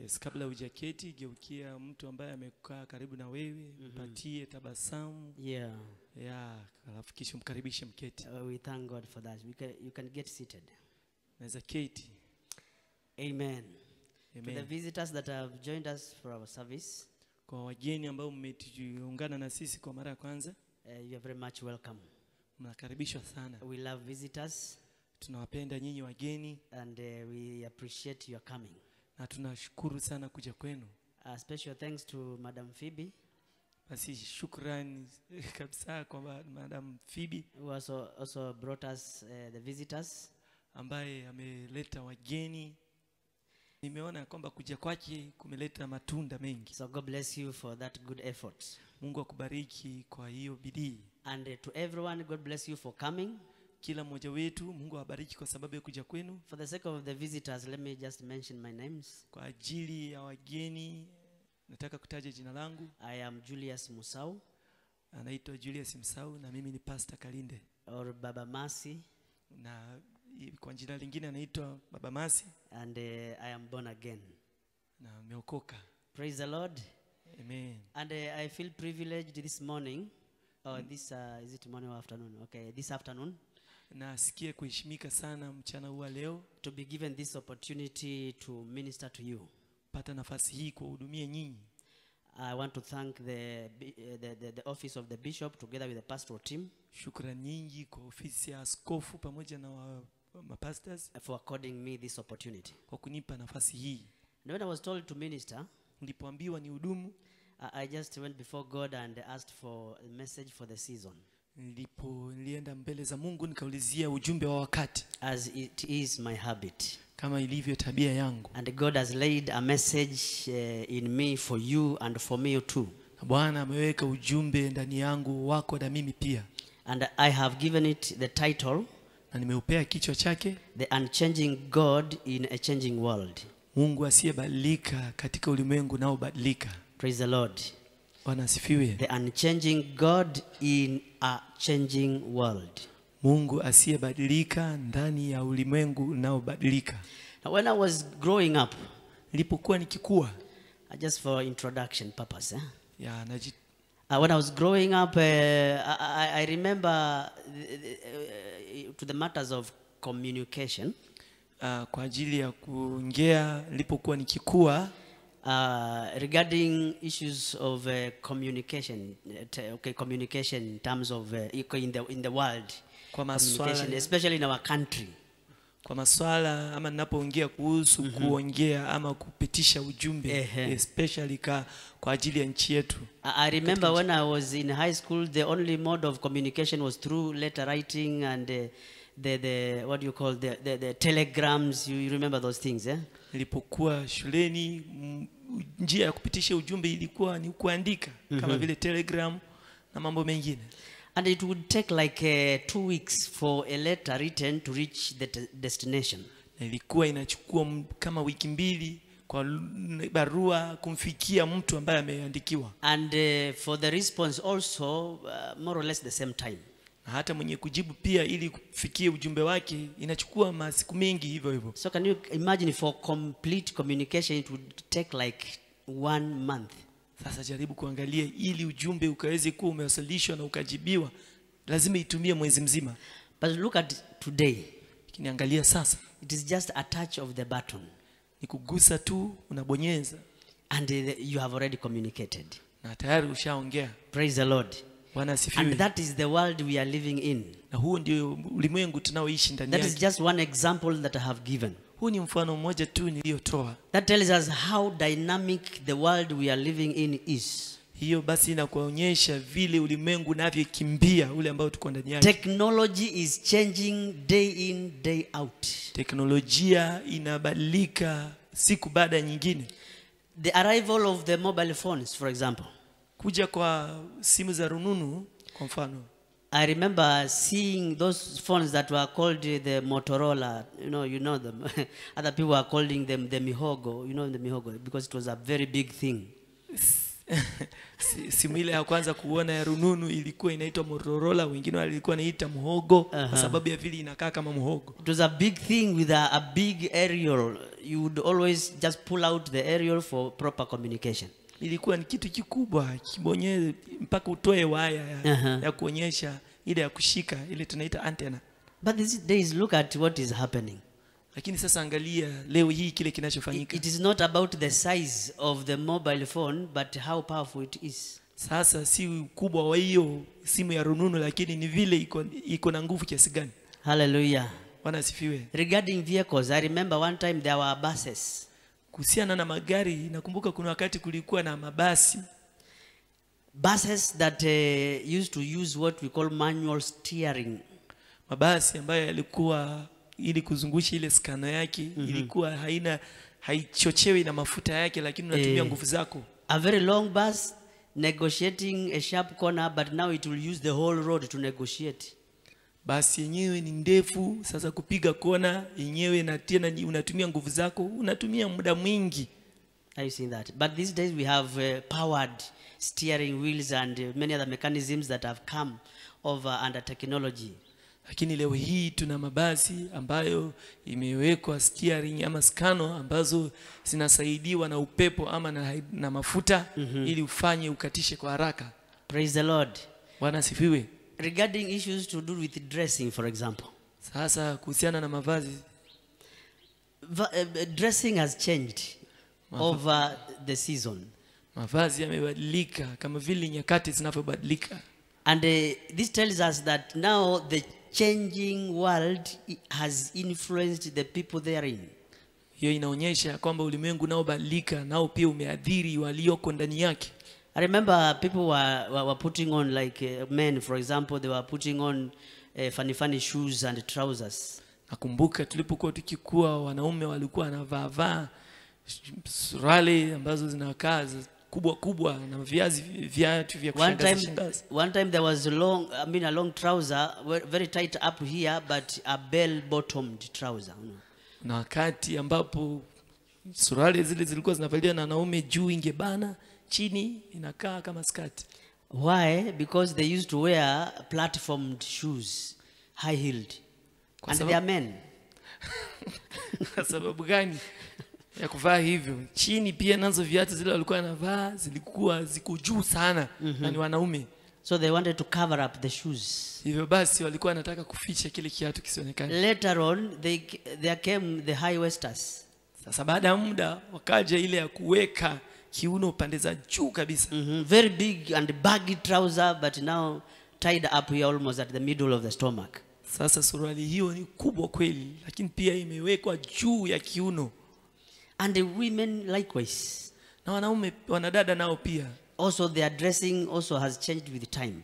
Yes, kabla hujaketi geukia mtu ambaye amekaa karibu na wewe, mpatie tabasamu. Yeah. Yeah, alafu kisha mkaribishe mketi. We thank God for that. You can get seated. Naweza keti. Amen. To the Amen. visitors that have joined us for our service, Kwa wageni ambao mmejiungana na sisi kwa mara ya kwanza, you are very much welcome. mnakaribishwa sana. We love visitors Tunawapenda nyinyi wageni and we appreciate your coming. na tunashukuru sana kuja kwenu. Special thanks to Madam Phoebe, Basi shukrani kabisa kwa Madam Phoebe who also brought us the visitors. ambaye ameleta wageni. Nimeona kwamba kuja kwake kumeleta matunda mengi. So God bless you for that good effort. Mungu akubariki kwa hiyo bidii. And to everyone, God bless you for coming. Kila mmoja wetu Mungu awabariki kwa sababu ya kuja kwenu. For the sake of the visitors, let me just mention my names. Kwa ajili ya wageni nataka kutaja jina langu. I am Julius Musau, Anaitwa Julius Msau na mimi ni Pastor Kalinde. or Baba Masi, Na kwa jina lingine anaitwa Baba Masi and I am born again. na ameokoka. Praise the Lord. Amen. And I feel privileged this morning, or this, is it morning or afternoon? Okay, this afternoon, Na asikie kuheshimika sana mchana huu leo to be given this opportunity to minister to you. pata nafasi hii kuhudumia nyinyi. I want to thank the office of the bishop together with the pastoral team Shukrani nyingi kwa ofisi ya askofu pamoja na mapastors for according me this opportunity. kwa kunipa nafasi hii. And when I was told to minister, Nilipoambiwa ni hudumu, I just went before God and asked for a message for the season, nilienda mbele za Mungu nikaulizia ujumbe wa wakati as it is my habit. kama ilivyo tabia yangu. And God has laid a message in me for you and for me too. Bwana ameweka ujumbe ndani yangu wako na mimi pia. And I have given it the title, Na nimeupea kichwa chake, The Unchanging God in a Changing World. Mungu asiyebadilika katika ulimwengu unaobadilika. Praise the Lord. Bwana asifiwe. The Unchanging God in a Changing World. Mungu asiyebadilika ndani ya ulimwengu unaobadilika. Now when I was growing up, Nilipokuwa nikikua, just for introduction purpose, when I was growing up, I remember to the matters of communication, kwa ajili ya kuongea nilipokuwa nikikua, regarding issues of communication, communication in terms of in the world, kwa communication, especially in our country. Kwa maswala ama ninapoongea kuhusu kuongea ama kupitisha ujumbe, especially kwa ajili ya nchi yetu. I remember when I was in high school, the only mode of communication was through letter writing and the what do you call the telegrams. You remember those things, eh? Nilipokuwa shuleni, njia ya kupitisha ujumbe ilikuwa ni kuandika, kama vile telegram na mambo mengine. And it would take like 2 weeks for a letter written to reach the destination. Na ilikuwa inachukua kama wiki mbili kwa barua kumfikia mtu ambaye ameandikiwa. And for the response also more or less the same time. Na hata mwenye kujibu pia ili kufikia ujumbe wake inachukua masiku mengi hivyo hivyo. So can you imagine, for complete communication it would take like 1 month. Sasa jaribu kuangalia ili ujumbe ukaweze kuwa umewasilishwa na ukajibiwa, lazima itumie mwezi mzima. But look at today. Kiniangalia sasa, It is just a touch of the button. ni kugusa tu, unabonyeza And you have already communicated. na tayari ushaongea. Praise the Lord. Bwana asifiwe. And that is the world we are living in. Na huo ndio ulimwengu tunaoishi ndani That is yake. just one example that I have given. Huu ni mfano mmoja tu niliotoa. That tells us how dynamic the world we are living in is. Hiyo basi inakuonyesha vile ulimwengu unavyokimbia ule ambao tuko ndani yake. Technology is changing day in, day out. Teknolojia inabadilika siku baada ya nyingine. The arrival of the mobile phones, for example. Kuja kwa simu za rununu kwa mfano. I remember seeing those phones that were called the Motorola, you know them. Other people are calling them the Mihogo, the Mihogo, because it was a very big thing. Simu ile ya kwanza kuona ya rununu ilikuwa inaitwa Motorola, wengine walikuwa wanaita muhogo kwa sababu ya vile inakaa kama muhogo. It was a big thing with a big aerial. You would always just pull out the aerial for proper communication. Ilikuwa ni kitu kikubwa, kibonye mpaka utoe waya ya kuonyesha ile ya kushika, ile tunaita antenna. But these days, look at what is happening. Lakini sasa angalia leo hii kile kinachofanyika. It is not about the size of the mobile phone, but how powerful it is. Sasa si ukubwa wa hiyo simu ya rununu, lakini ni vile iko na nguvu kiasi gani. Hallelujah. Bwana asifiwe. Regarding vehicles, I remember one time there were buses. Kuhusiana na magari, nakumbuka kuna wakati kulikuwa na mabasi. Buses that used to use what we call manual steering. Mabasi ambayo yalikuwa ili kuzungusha ile skano yake ilikuwa haichochewi na mafuta yake, lakini unatumia nguvu zako. A very long bus negotiating a sharp corner, but now it will use the whole road to negotiate. Basi yenyewe ni ndefu, sasa kupiga kona yenyewe na tena unatumia nguvu zako, unatumia muda mwingi. I've seen that. But these days we have powered steering wheels and many other mechanisms that have come over under technology. Lakini leo hii tuna mabasi ambayo imewekwa steering ama skano ambazo zinasaidiwa na upepo ama na mafuta ili ufanye ukatishe kwa haraka. Praise the Lord. Bwana asifiwe. Regarding issues to do with dressing, for example. Sasa kuhusiana na mavazi, dressing has changed over the season. Mavazi yamebadilika kama vile nyakati zinavyobadilika. And this tells us that now the changing world has influenced the people therein. Hiyo inaonyesha kwamba ulimwengu nao badilika, nao pia umeadhiri walioko ndani yake. I remember people were putting on, like men for example, they were putting on funny shoes and trousers. Nakumbuka tulipokuwa tukikua, wanaume walikuwa wanavaa suruali ambazo zinakaa kubwa na viatu vya kushangaza shangaza. One time there was a long trouser, very tight up here, but a bell bottomed trouser. Na wakati ambapo suruali zile zilikuwa zinavaliwa na wanaume, juu ingebana, chini inakaa kama skati. Why? Because they used to wear platformed shoes, high heeled, and they are men. Kwa sababu gani ya kuvaa hivyo? Chini pia nazo viatu zile walikuwa wanavaa zilikuwa ziko juu sana na ni wanaume. So they wanted to cover up the shoes. Hivyo basi walikuwa wanataka kuficha kile kiatu kisionekane. Later on there came the high waisters. Sasa baada ya muda wakaja ile ya kuweka kiuno pande za juu kabisa. Very big and baggy trouser, but now tied up here almost at the middle of the stomach. Sasa suruali hiyo ni kubwa kweli, lakini pia imewekwa juu ya kiuno. And the women likewise. Na wanaume, wanadada nao pia. Also their dressing also has changed with time.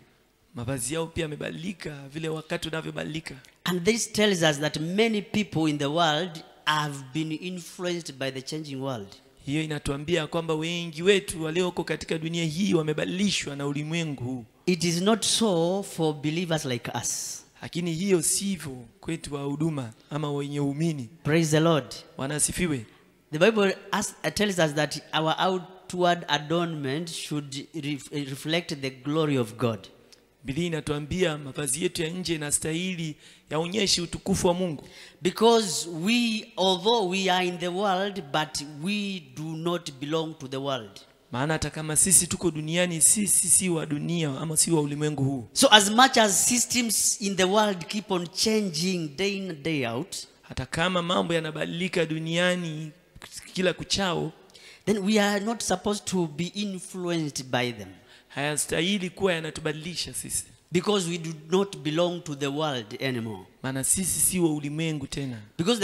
Mavazi yao pia yamebadilika vile wakati unavyobadilika. And this tells us that many people in the world have been influenced by the changing world. Hiyo inatuambia kwamba wengi wetu walioko katika dunia hii wamebadilishwa na ulimwengu huu. It is not so for believers like us. Lakini hiyo sivyo kwetu wa huduma ama wenye uumini. Praise the Lord. Bwana asifiwe. The Bible tells us that our outward adornment should reflect the glory of God. Biblia inatuambia mavazi yetu ya nje inastahili yaonyeshe utukufu wa Mungu. Because although we are in the world, but we do not belong to the world. Maana hata kama sisi tuko duniani, sisi si wa dunia ama si wa ulimwengu huu. So as much as systems in the world keep on changing day in day out, hata kama mambo yanabadilika duniani kila kuchao, then we are not supposed to be influenced by them. Hayastahili kuwa yanatubadilisha sisi. Because we do not belong to the world anymore. Maana sisi si wa ulimwengu tena. Because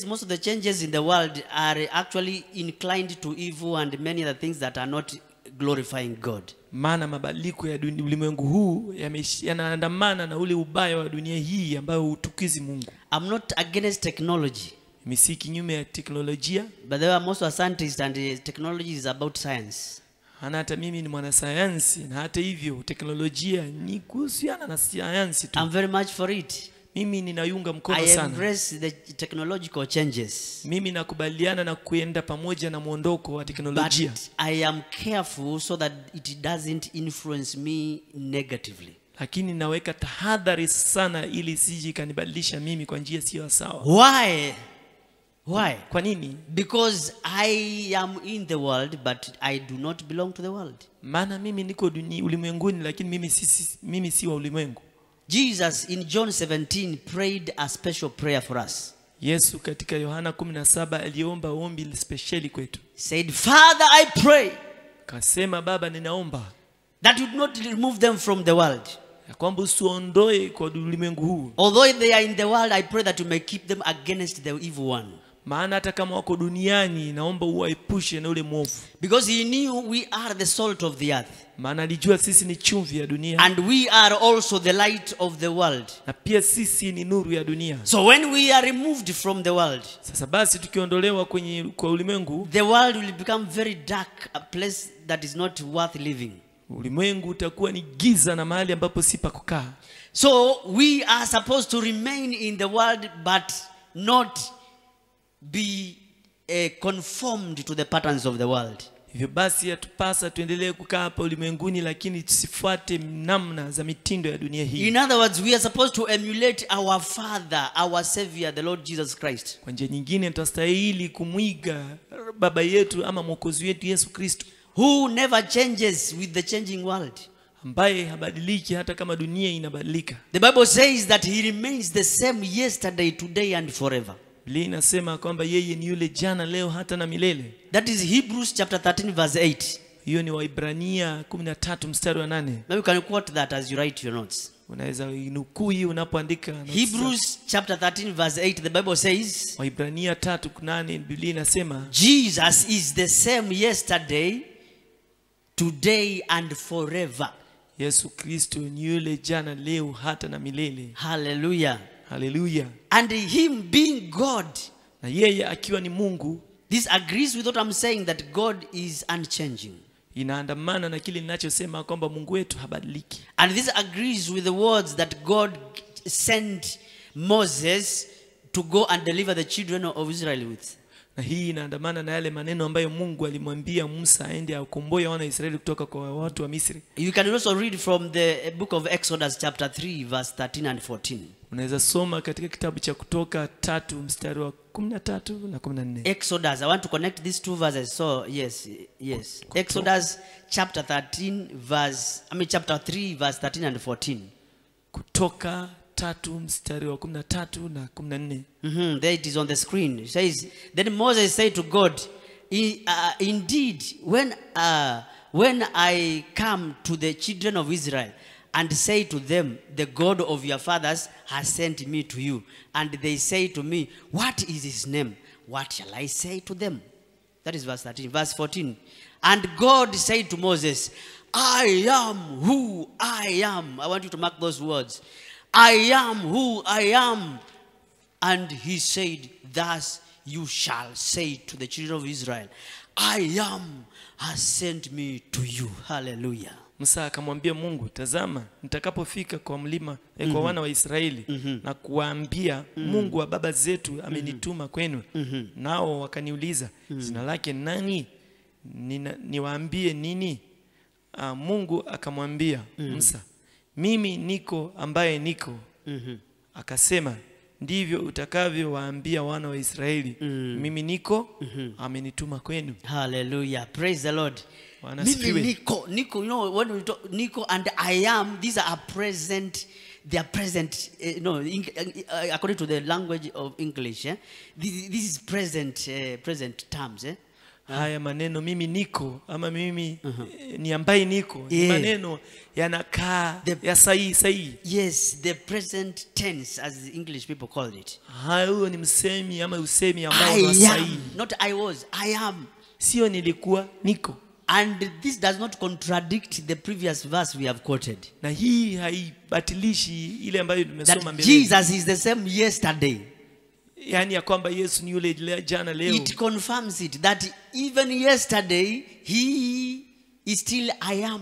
most of the changes in the world are actually inclined to evil and many other things that are not glorifying God. Maana mabadiliko ya ulimwengu huu yanaandamana na ule ubaya wa dunia hii ambayo hutukizi Mungu. I'm not against technology. Mimi si kinyume ya teknolojia. But there are most of scientists and technology is about science. Hata mimi ni mwanasayansi na hata hivyo teknolojia ni kuhusiana na sayansi tu. I'm very much for it. Mimi ninaiunga mkono I sana. embrace the technological changes. Mimi nakubaliana na kuenda pamoja na muondoko wa teknolojia. But I am careful so that it doesn't influence me negatively. Lakini naweka tahadhari sana ili sije kanibadilisha mimi kwa njia sio sawa. Why? Why? Kwa nini? Because I am in the world but I do not belong to the world. Maana mimi niko ulimwenguni lakini mimi si wa ulimwengu. Jesus in John 17 prayed a special prayer for us. Yesu katika Yohana 17 aliomba ombi speciali kwetu. Said, Father, I pray. Kasema, Baba ninaomba that you do not remove them from the world. ya kwamba usiondoe kwa ulimwengu huu. Although they are in the world, I pray that you may keep them against the evil one. Maana hata kama wako duniani naomba uwaepushe na ule mwovu. Because he knew we are the salt of the earth. Maana alijua sisi ni chumvi ya dunia. And we are also the light of the world. Na pia sisi ni nuru ya dunia. So when we are removed from the world, sasa basi tukiondolewa kwa ulimwengu, the world will become very dark, a place that is not worth living. Ulimwengu utakuwa ni giza na mahali ambapo si pa kukaa. So we are supposed to remain in the world but not be conformed to the patterns of the world. Hivyo basi yatupasa tuendelee kukaa hapa ulimwenguni lakini tusifuate namna za mitindo ya dunia hii. In other words, we are supposed to emulate our Father, our Savior, the Lord Jesus Christ. Kwa njia nyingine tutastahili kumwiga baba yetu ama mwokozi wetu Yesu Kristo, who never changes with the changing world. Ambaye habadiliki hata kama dunia inabadilika. The Bible says that he remains the same yesterday, today and forever. Biblia inasema kwamba yeye ni yule jana, leo hata na milele. That is Hebrews chapter 13 verse 8. Hiyo ni Waibrania 13 mstari wa 8. Maybe you can quote that as you write your notes. Unaweza inukuu hii unapoandika notes. Hebrews chapter 13 verse 8, the Bible says, Waibrania 3:8, Biblia inasema Jesus is the same yesterday, today and forever. Yesu Kristo ni yule jana, leo hata na milele. Hallelujah. Hallelujah. And him being God, na yeye akiwa ni Mungu, this agrees with what I'm saying, that God is unchanging. Inaandamana na kile ninachosema kwamba Mungu wetu habadiliki. And this agrees with the words that God sent Moses to go and deliver the children of Israel with. Na hii inaandamana na yale maneno ambayo Mungu alimwambia Musa aende akomboe wana wa Israeli kutoka kwa watu wa Misri. You can also read from the book of Exodus chapter 3 verse 13 and 14. Unaweza soma katika kitabu cha Kutoka 3 mstari wa 13 na 14. Exodus, I want to connect these two verses. So yes. Exodus chapter 3 verse 13 and 14. Kutoka 3 mstari wa 13 na 14. There it is on the screen. It says, then Moses said to God, indeed, when I come to the children of Israel and say to them, the God of your fathers has sent me to you, and they say to me, what is his name? What shall I say to them? That is verse 13. Verse 14. And God said to Moses, I am who I am. I want you to mark those words. I am who I am. And he said, thus you shall say to the children of Israel, I am has sent me to you. Hallelujah. Musa akamwambia Mungu, tazama nitakapofika kwa mlima kwa wana wa Israeli na kuwaambia Mungu wa baba zetu amenituma kwenu. Nao wakaniuliza, jina lake nani? Niwaambie nini? Mungu akamwambia Musa, mimi niko ambaye niko. Akasema, ndivyo utakavyowaambia wana wa Israeli, mimi niko amenituma kwenu. Hallelujah. Praise the Lord. Mimi niko, you know, when we talk Niko and I am, these are present. They are present, according to the language of English. This is present terms. Haya maneno mimi niko ama mimi ni ambaye niko, ni maneno yanakaa ya sahihi. Yes, the present tense, as the English people call it. Hayo ni msemi ama usemi ambao ni sahihi. Not I was, I am. Sio nilikuwa, niko. And this does not contradict the previous verse we have quoted. Na hii haibatilishi ile ambayo tumesoma mbele. Jesus is the same yesterday. Yani ya kwamba Yesu ni yule jana, leo. It confirms it that even yesterday he is still I am.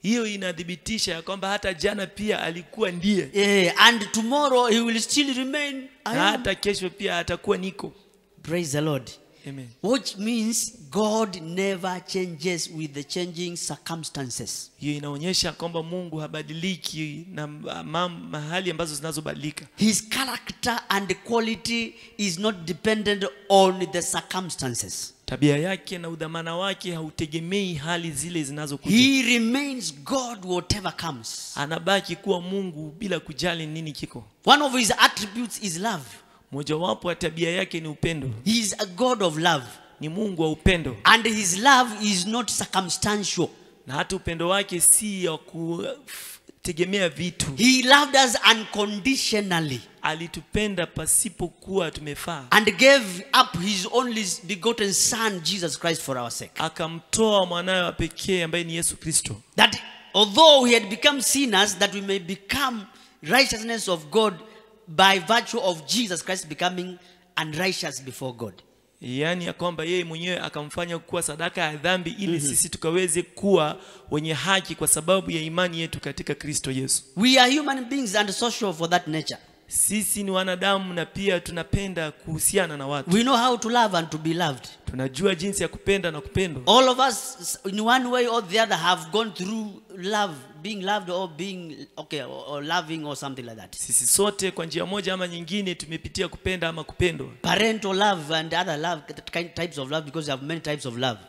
Hiyo inadhibitisha ya kwamba hata jana pia alikuwa ndiye. And tomorrow he will still remain I Na am. hata kesho pia atakuwa niko. Praise the Lord. Amen. Which means God never changes with the changing circumstances. Hiyo inaonyesha kwamba Mungu habadiliki na mahali ambazo zinazobadilika. His character and quality is not dependent on the circumstances. Tabia yake na udhamana wake hautegemei hali zile zinazokuja. He remains God whatever comes. Anabaki kuwa Mungu bila kujali nini kiko. One of his attributes is love. Mojawapo wa tabia yake ni upendo. He is a God of love. Ni Mungu wa upendo. And his love is not circumstantial. Na hata upendo wake si ya kutegemea vitu. He loved us unconditionally. Alitupenda pasipokuwa tumefaa. And gave up his only begotten son Jesus Christ for our sake. Akamtoa mwanawe wa pekee ambaye ni Yesu Kristo. That although we had become sinners, that we may become righteousness of God by virtue of Jesus Christ becoming unrighteous before God. Yaani ya kwamba yeye mwenyewe akamfanya kuwa sadaka ya dhambi ili sisi tukaweze kuwa wenye haki kwa sababu ya imani yetu katika Kristo Yesu. We are human beings and social for that nature. Sisi ni wanadamu na pia tunapenda kuhusiana na watu. We know how to love and to be loved. Tunajua jinsi ya kupenda na kupendwa. All of us in one way or the other have gone through love, being loved or being or loving or something like that. Sisi sote kwa njia moja ama nyingine tumepitia kupenda ama kupendwa. Parental love and other love, types of love, because we have many types of love.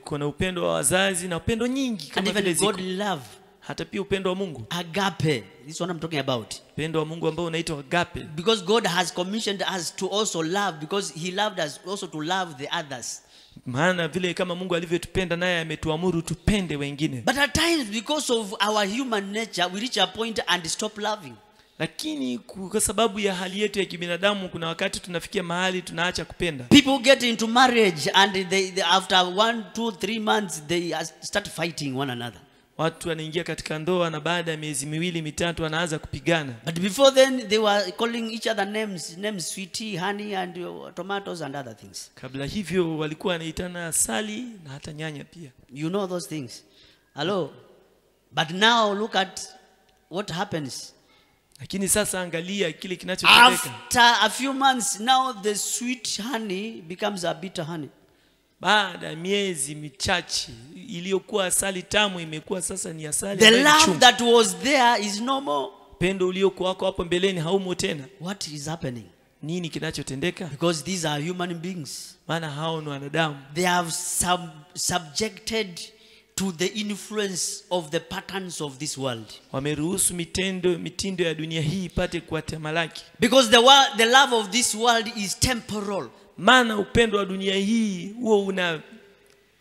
Kuna upendo wa wazazi na upendo nyingi kama and even godly love. Hata pia upendo wa Mungu. Agape. This is what I'm talking about. Upendo wa Mungu ambao unaitwa agape. Because God has commissioned us to also love, because he loved us also to love the others. Maana vile kama Mungu alivyotupenda naye ametuamuru tupende wengine. But at times because of our human nature we reach a point and stop loving. Lakini kwa sababu ya hali yetu ya kibinadamu kuna wakati tunafikia mahali tunaacha kupenda. People get into marriage and they after 1, 2, 3 months they start fighting one another. Watu wanaingia katika ndoa na baada ya miezi 2, 3 wanaanza kupigana. But before then they were calling each other names sweetie, honey and tomatoes and other things. Kabla hivyo walikuwa wanaitana asali na hata nyanya pia. You know those things. Hello. But now look at what happens. Lakini sasa angalia kile kinachotendeka. After a few months now the sweet honey becomes a bitter honey. Baada ya miezi michache iliyokuwa asali tamu imekuwa sasa ni asali. The love that was there is no more. Pendo uliokuwa hapo mbeleni haumo tena. What is happening? Nini kinachotendeka? Because these are human beings. Maana hao ni wanadamu. They have subjected to the influence of the patterns of this world. Wameruhusu mitindo ya dunia hii ipate kuwatamalaki. Because the love of this world is temporal. Maana upendo wa dunia hii huo una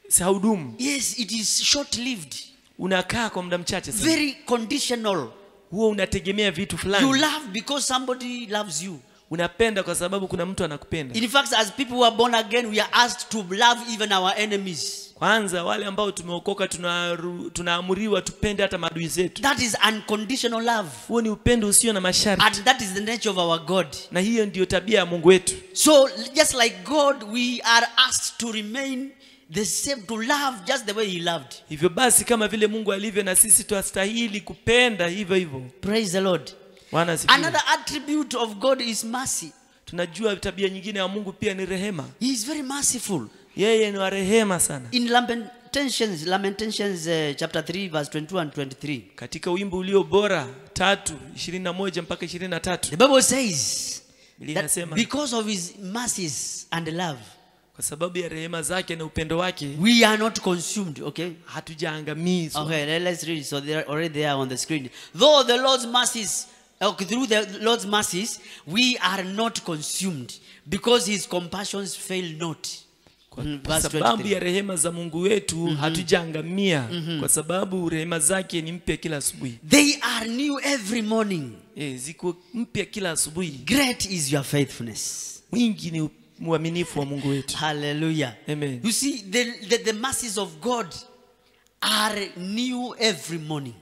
saudumu. Yes, it is short lived. Unakaa kwa muda mchache sana. Very conditional. Huo unategemea vitu fulani. You love because somebody loves you. Unapenda kwa sababu kuna mtu anakupenda. In fact, as people who are born again, we are asked to love even our enemies. Kwanza wale ambao tumeokoka tunaamuriwa tupende hata maadui zetu. That is unconditional love. Huo ni upendo usio na masharti. And that is the nature of our God. Na hiyo ndio tabia ya Mungu wetu. So just like God, we are asked to remain the same, to love just the way he loved. Hivyo basi kama vile Mungu alivyo na sisi tuastahili kupenda hivyo hivyo. Praise the Lord. Another attribute of God is mercy. Tunajua tabia nyingine ya Mungu pia ni rehema. He is very merciful. Yeye ni wa rehema sana. In Lamentations chapter 3 verse 22 and 23. Katika wimbo ulio bora 3:21 mpaka 23. The Bible says that because of his mercies and love, kwa sababu ya rehema zake na upendo wake, we are not consumed. Okay, hatujaangamizwa. Okay, let's read it. So they are already there on the screen. Though the Lord's mercies, through the Lord's mercies, we are not consumed, because his compassions fail not. Kwa sababu ya rehema za Mungu wetu hatujaangamia, kwa sababu rehema zake ni mpya kila asubuhi. They are new every morning. Ziko mpya kila asubuhi. Great is your faithfulness. Mwingi ni uaminifu wa Mungu wetu. Hallelujah. Amen. You see, the mercies of God are new every morning.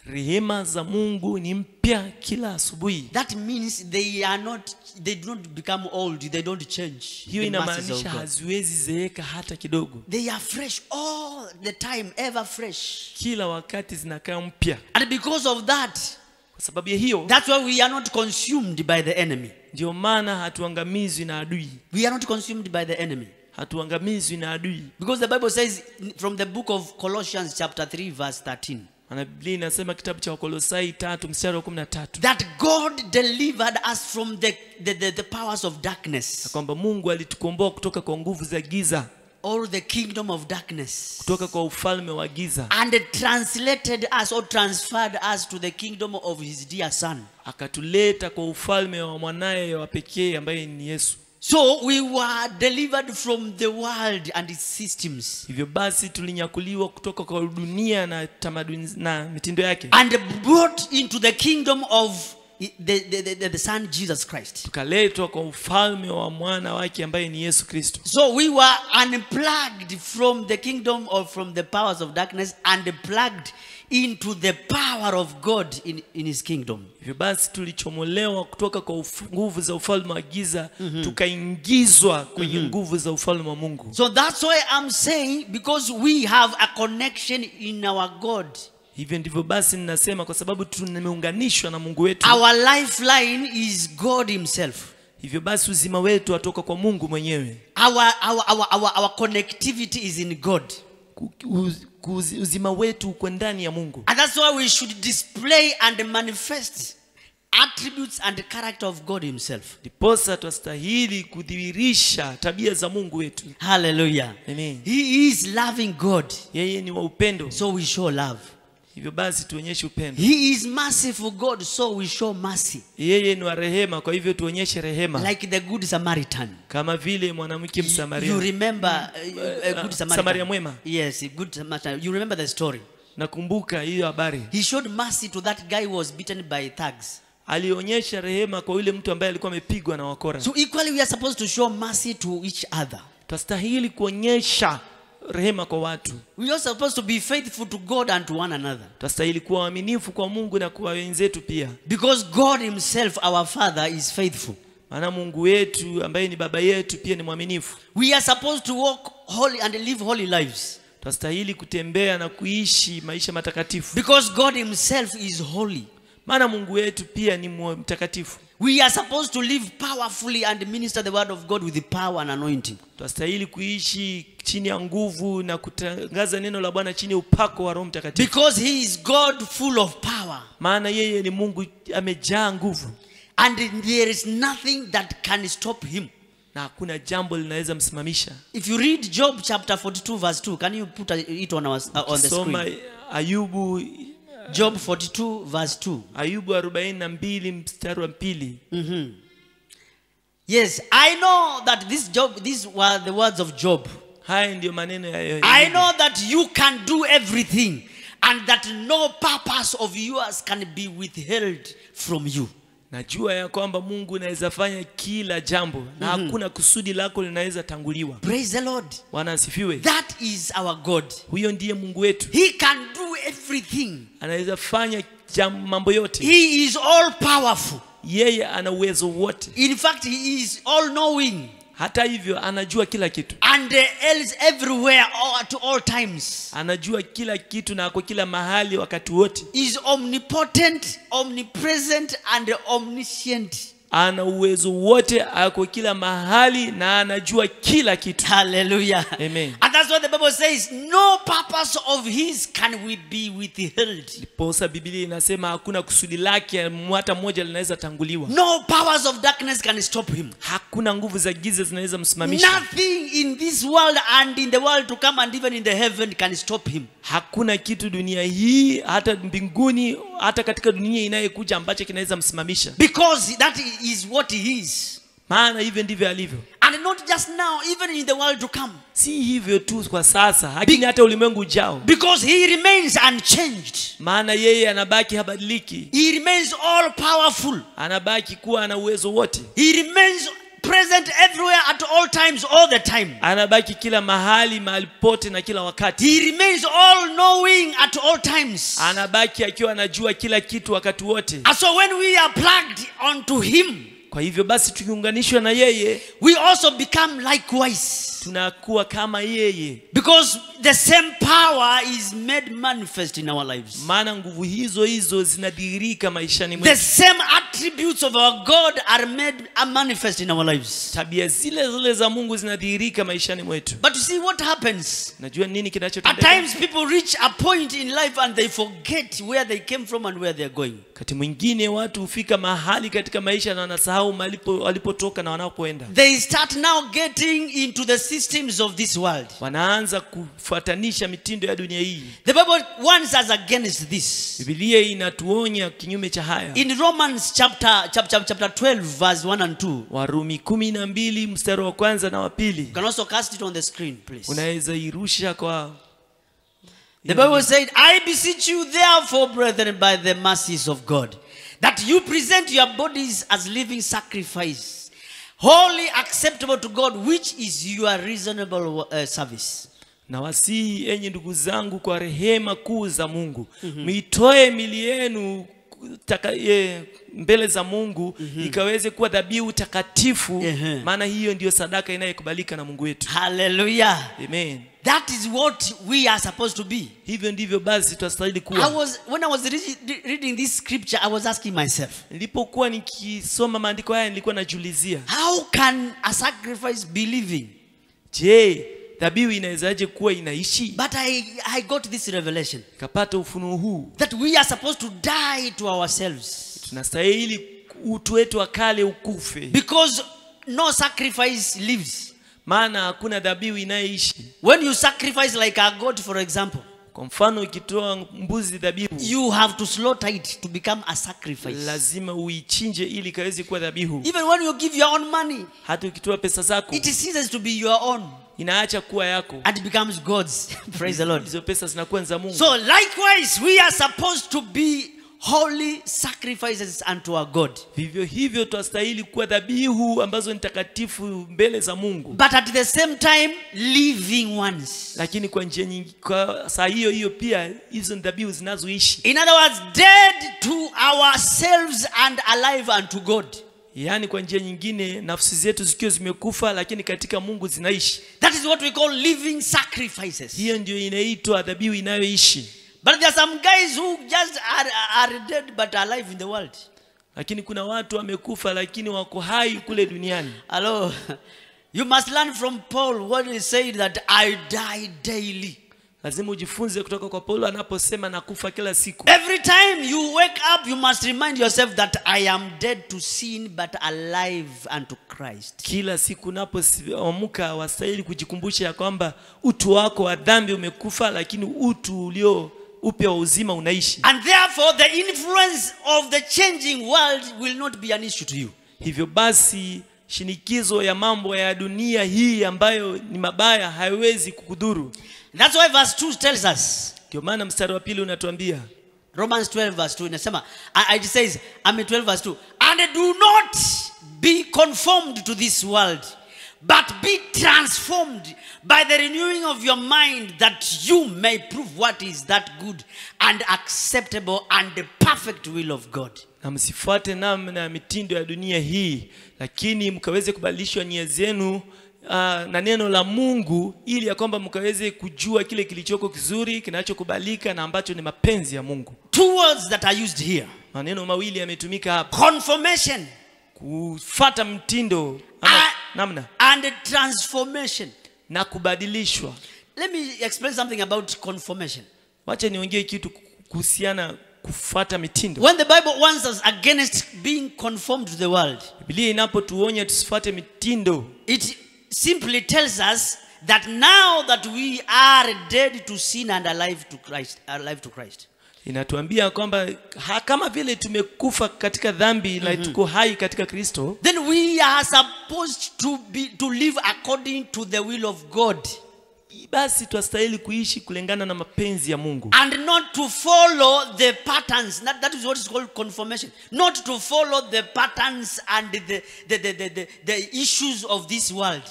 Rehema za Mungu ni mpya kila asubuhi. That means they do not become old, they don't change. Hiyo inamaanisha haziwezi zeeka hata kidogo. They are fresh all the time, ever fresh. Kila wakati zinakaa mpya. And because of that, kwa sababu ya hiyo, that's why we are not consumed by the enemy. Ndio maana hatuangamizwi na adui. We are not consumed by the enemy. Hatuangamizwi na adui. Because the Bible says from the book of Colossians chapter 3 verse 13. Na Biblia inasema kitabu cha Wakolosai 3:13 that God delivered us from the powers of darkness. Kwamba Mungu alitukomboa kutoka kwa nguvu za giza. Or the kingdom of darkness. Kutoka kwa ufalme wa giza. And translated us or transferred us to the kingdom of his dear son. Akatuleta kwa ufalme wa mwanaye wa pekee ambaye ni Yesu. So we were delivered from the world and its systems. Hivyo basi tulinyakuliwa kutoka kwa dunia na tamaduni na mitindo yake. And brought into the kingdom of the son Jesus Christ. Tukaletwa kwa ufalme wa mwana wake ambaye ni Yesu Kristo. So we were unplugged from the kingdom or from the powers of darkness and plugged into the power of God in his kingdom. Hivyo basi tulichomolewa kutoka kwa nguvu za ufalme wa giza, tukaingizwa kwenye nguvu za ufalme wa Mungu. So that's why I'm saying, because we have a connection in our God. Hivyo ndivyo basi ninasema kwa sababu tumeunganishwa na Mungu wetu. Our lifeline is God himself. Hivyo basi uzima wetu atoka kwa Mungu mwenyewe. Our connectivity is in God. Uzima wetu uko ndani ya Mungu. And that's why we should display and manifest attributes and character of God himself. Ndiposa twastahili kudhihirisha tabia za Mungu wetu. Hallelujah. Amen. He is loving God. Yeye ni wa upendo. So we show love. Hivyo basi tuonyeshe upendo. He is merciful God, so we show mercy. Yeye ni wa rehema, kwa hivyo tuonyeshe rehema. Like the good Samaritan. Kama vile mwanamke Msamaria. You remember a good Samaritan? Samaria mwema. Yes, a good Samaritan. You remember the story? Nakumbuka hiyo habari. He showed mercy to that guy who was beaten by thugs. Alionyesha rehema kwa yule mtu ambaye alikuwa amepigwa na wakora. So equally we are supposed to show mercy to each other. Twastahili kuonyesha rehema kwa watu. We are supposed to be faithful to God and to one another. Twastahili kuwa waaminifu kwa Mungu na kwa wenzetu pia. Because God himself, our Father, is faithful. Maana Mungu wetu ambaye ni baba yetu pia ni mwaminifu. We are supposed to walk holy and live holy lives. Twastahili kutembea na kuishi maisha matakatifu. Because God himself is holy. Maana Mungu wetu pia ni mtakatifu. We are supposed to live powerfully and minister the word of God with the power and anointing. Twastahili kuishi chini ya nguvu na kutangaza neno la Bwana chini ya upako wa Roho Mtakatifu. Because he is God full of power. Maana yeye ni Mungu amejaa nguvu. And there is nothing that can stop him. Na hakuna jambo linaweza msimamisha. If you read Job chapter 42 verse 2, can you put it on the screen? Ayubu Job 42 verse 2. Ayubu 42 mstari wa 2. Yes, I know that these were the words of Job. Haya ndio maneno ya Ayubu. I know that you can do everything and that no purpose of yours can be withheld from you. Najua ya kwamba Mungu anaweza fanya kila jambo na hakuna kusudi lako linaweza tanguliwa. Praise the Lord. Bwana asifiwe. That is our God. Huyo ndiye Mungu wetu. He can do everything. Anaweza fanya mambo yote. He is all powerful. Yeye ana uwezo wote. In fact, he is all knowing. Hata hivyo anajua kila kitu. And else everywhere at all times. Anajua kila kitu na ako kila mahali wakati wote. Is omnipotent, omnipresent and omniscient. Ana uwezo wote, ako kila mahali na anajua kila kitu. Hallelujah. Amen. And that's what the Bible says, no purpose of his can we be withheld. Ndiposa Biblia inasema hakuna kusudi lake hata moja linaweza tanguliwa. No powers of darkness can stop him. Hakuna nguvu za giza zinaweza msimamisha. Nothing in this world and in the world to come and even in the heaven can stop him. Hakuna kitu dunia hii hata mbinguni hata katika dunia inayekuja ambacho kinaweza msimamisha. Because that is what he is. Maana hivyo ndivyo alivyo. And not just now, even in the world to come. Si hivyo tu kwa sasa, lakini hata ulimwengu ujao. Because he remains unchanged. Maana yeye anabaki habadiliki. He remains all powerful. Anabaki kuwa ana uwezo wote. He remains present everywhere at all times, all the time. Anabaki kila mahali, mahali pote na kila wakati. He remains all knowing at all times. Anabaki akiwa anajua kila kitu wakati wote. And so when we are plugged onto him, Kwa hivyo basi tukiunganishwa na yeye, we also become likewise. tunakuwa kama yeye. Because the same power is made manifest in our lives. Maana nguvu hizo hizo zinadhihirika maishani The mwetu. same attributes of our God are made manifest in our lives. Tabia zile zile za Mungu zinadhihirika maishani mwetu. But you see what happens? Najua nini At kinachotendeka? times people reach a point in life and they forget where they came from and where they are going. Wakati mwingine watu hufika mahali katika maisha na wanasahau walipotoka na wanapoenda. They start now getting into the systems of this world. Wanaanza kufuatanisha mitindo ya dunia hii. The Bible warns us against this. Biblia inatuonya kinyume cha haya. In Romans chapter 12 verse 1 and 2. Warumi 12 mstari wa kwanza na wa pili. You can also cast it on the screen, please. Unaweza irusha kwa. The Bible said, I beseech you therefore, brethren, by the mercies of God, that you present your bodies as living sacrifice, wholly acceptable to God, which is your reasonable service. Na wasihi enyi ndugu zangu kwa rehema kuu za Mungu, muitoe miili yenu mbele za Mungu ikaweze kuwa dhabihu takatifu, maana hiyo ndio sadaka inayokubalika na Mungu wetu. Hallelujah. Amen. That is what we are supposed to be. Hivyo ndivyo basi tunastahili kuwa. When I was reading this scripture, I was asking myself, nilipokuwa nikisoma maandiko haya nilikuwa najiulizia, how can a sacrifice be living? Je, dhabihu inawezaje kuwa inaishi? But I got this revelation Kapata ufunuo huu that we are supposed to die to ourselves. Tunastahili utu wetu wa kale ukufe. Because no sacrifice lives. Maana hakuna dhabihu inayoishi. When you sacrifice like a goat, for example, kwa mfano ukitoa mbuzi dhabihu, you have to slaughter it to become a sacrifice. Lazima uichinje ili kaweze kuwa dhabihu. Even when you give your own money, hata ukitoa pesa zako, it ceases to be your own. Inaacha kuwa yako. And it becomes God's. Praise the Lord. Hizo pesa zinakuwa za Mungu. So likewise, we are supposed to be holy sacrifices unto our God. Vivyo hivyo tunastahili kuwa dhabihu ambazo ni takatifu mbele za Mungu. But at the same time, living ones. Lakini kwa njia nyingi, kwa saa hiyo hiyo pia hizo dhabihu zinazoishi. In other words, dead to ourselves and alive unto God. Yani kwa njia nyingine nafsi zetu zikiwa zimekufa lakini katika Mungu zinaishi. That is what we call living sacrifices. Hiyo ndio inaitwa dhabihu inayoishi. But there are some guys who just are dead but alive in the world. Lakini kuna watu wamekufa lakini wako hai kule duniani. Hello. You must learn from Paul when he said that I die daily. Lazima ujifunze kutoka kwa Paulo anaposema nakufa kila siku. Every time you wake up, you must remind yourself that I am dead to sin but alive unto Christ. Kila siku unapoamka wastahili kujikumbusha ya kwamba utu wako wa dhambi umekufa lakini utu ulio upya wa uzima unaishi. And therefore the influence of the changing world will not be an issue to you. Hivyo basi shinikizo ya mambo ya dunia hii ambayo ni mabaya haiwezi kukudhuru. That's why verse 2 tells us. Ndio maana mstari wa pili unatuambia, Romans 12 verse 2 inasema, it says, 12 verse 2, and do not be conformed to this world, but be transformed by the renewing of your mind, that you may prove what is that good and acceptable and the perfect will of God. Na msifuate namna ya mitindo ya dunia hii, lakini mkaweze kubadilishwa nia zenu na neno la Mungu, ili ya kwamba mkaweze kujua kile kilichoko kizuri, kinachokubalika na ambacho ni mapenzi ya Mungu. Two words that are used here. Maneno mawili yametumika hapa. Conformation. Kufuata mtindo namna. And transformation. Na kubadilishwa. Let me explain something about conformation. Wacha niongee kitu kuhusiana kufuata mitindo. When the Bible warns us against being conformed to the world, Biblia inapotuonya tusifuate mitindo, it simply tells us that now that we are dead to sin and alive to Christ. Inatuambia kwamba kama vile tumekufa katika dhambi na tuko hai katika Kristo, then we are supposed to live according to the will of God. basi twastahili kuishi kulingana na mapenzi ya Mungu, and not to follow the patterns. That is what is called conformation. Not to follow the patterns and the issues of this world.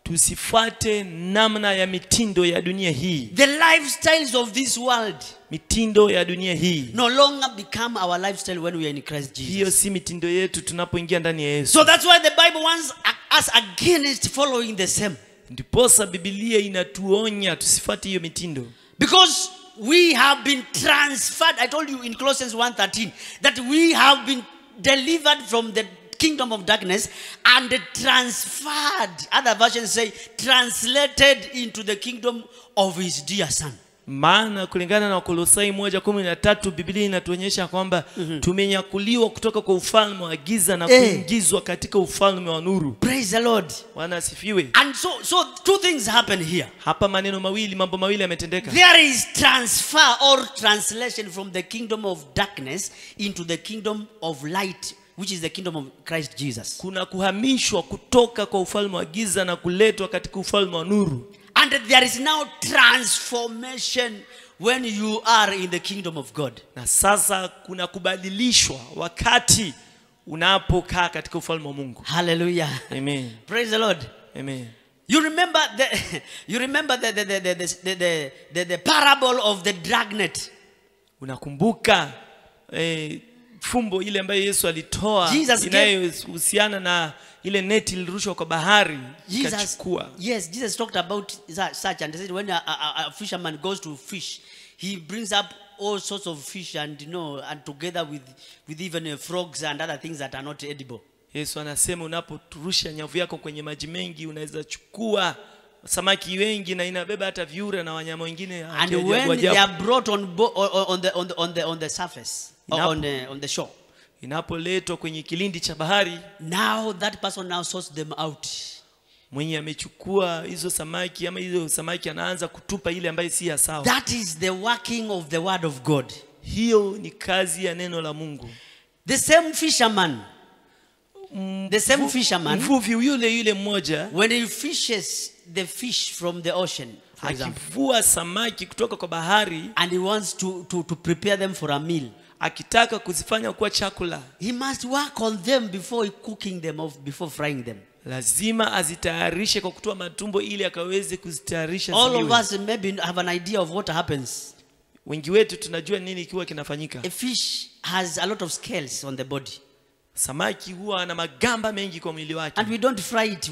tusifuate namna ya mitindo ya dunia hii. The lifestyles of this world Mitindo ya dunia hii no longer become our lifestyle when we are in Christ Jesus. hiyo si mitindo yetu tunapoingia ndani ya Yesu. So that's why the Bible warns us against following the same. Ndiposa Biblia inatuonya tusifuate hiyo mitindo, Because we have been transferred. I told you in Colossians 1:13 that we have been delivered from the kingdom of darkness and transferred. Other versions say translated into the kingdom of his dear son. maana kulingana na Kolosai 1:13 Biblia inatuonyesha kwamba tumenyakuliwa kutoka kwa ufalme wa giza na kuingizwa katika ufalme wa nuru. Praise the Lord. Bwana asifiwe. And so two things happen here. Hapa mambo mawili yametendeka. There is transfer or translation from the kingdom of darkness into the kingdom of light, which is the kingdom of Christ Jesus. Kuna kuhamishwa kutoka kwa ufalme wa giza na kuletwa katika ufalme wa nuru. And there is now transformation when you are in the kingdom of God. Na sasa kuna kubadilishwa wakati unapokaa katika ufalme wa Mungu. Hallelujah. Amen. Praise the Lord. Amen. You remember the parable of the dragnet. Unakumbuka fumbo ile ambayo Yesu alitoa inayohusiana na ile neti ilirushwa kwa bahari ikachukua. Yes, Jesus talked about such, and he said when a fisherman goes to fish, he brings up all sorts of fish and and together with even frogs and other things that are not edible. Yesu anasema unapoturusha nyavu yako kwenye maji mengi unaweza chukua samaki wengi na inabeba hata viura na wanyama wengine. And when they are brought on the surface or on the shore, inapoletwa kwenye kilindi cha bahari, now that person now sorts them out. Mwenye amechukua hizo samaki ama hizo samaki anaanza kutupa ile ambayo si ya sawa. That is the working of the word of God. Hiyo ni kazi ya neno la Mungu. The same fisherman, mvuvi yule mmoja, when he fishes the fish from the ocean, for example, akivua samaki kutoka kwa bahari and he wants to prepare them for a meal, akitaka kuzifanya kuwa chakula, he must work on them before cooking them or before frying them. Lazima azitayarishe kwa kutoa matumbo ili akaweze kuzitayarisha. All of us maybe have an idea of what happens. Wengi wetu tunajua nini kiwa kinafanyika. A fish has a lot of scales on the body. Samaki huwa ana magamba mengi kwa mwili wake. And we don't fry it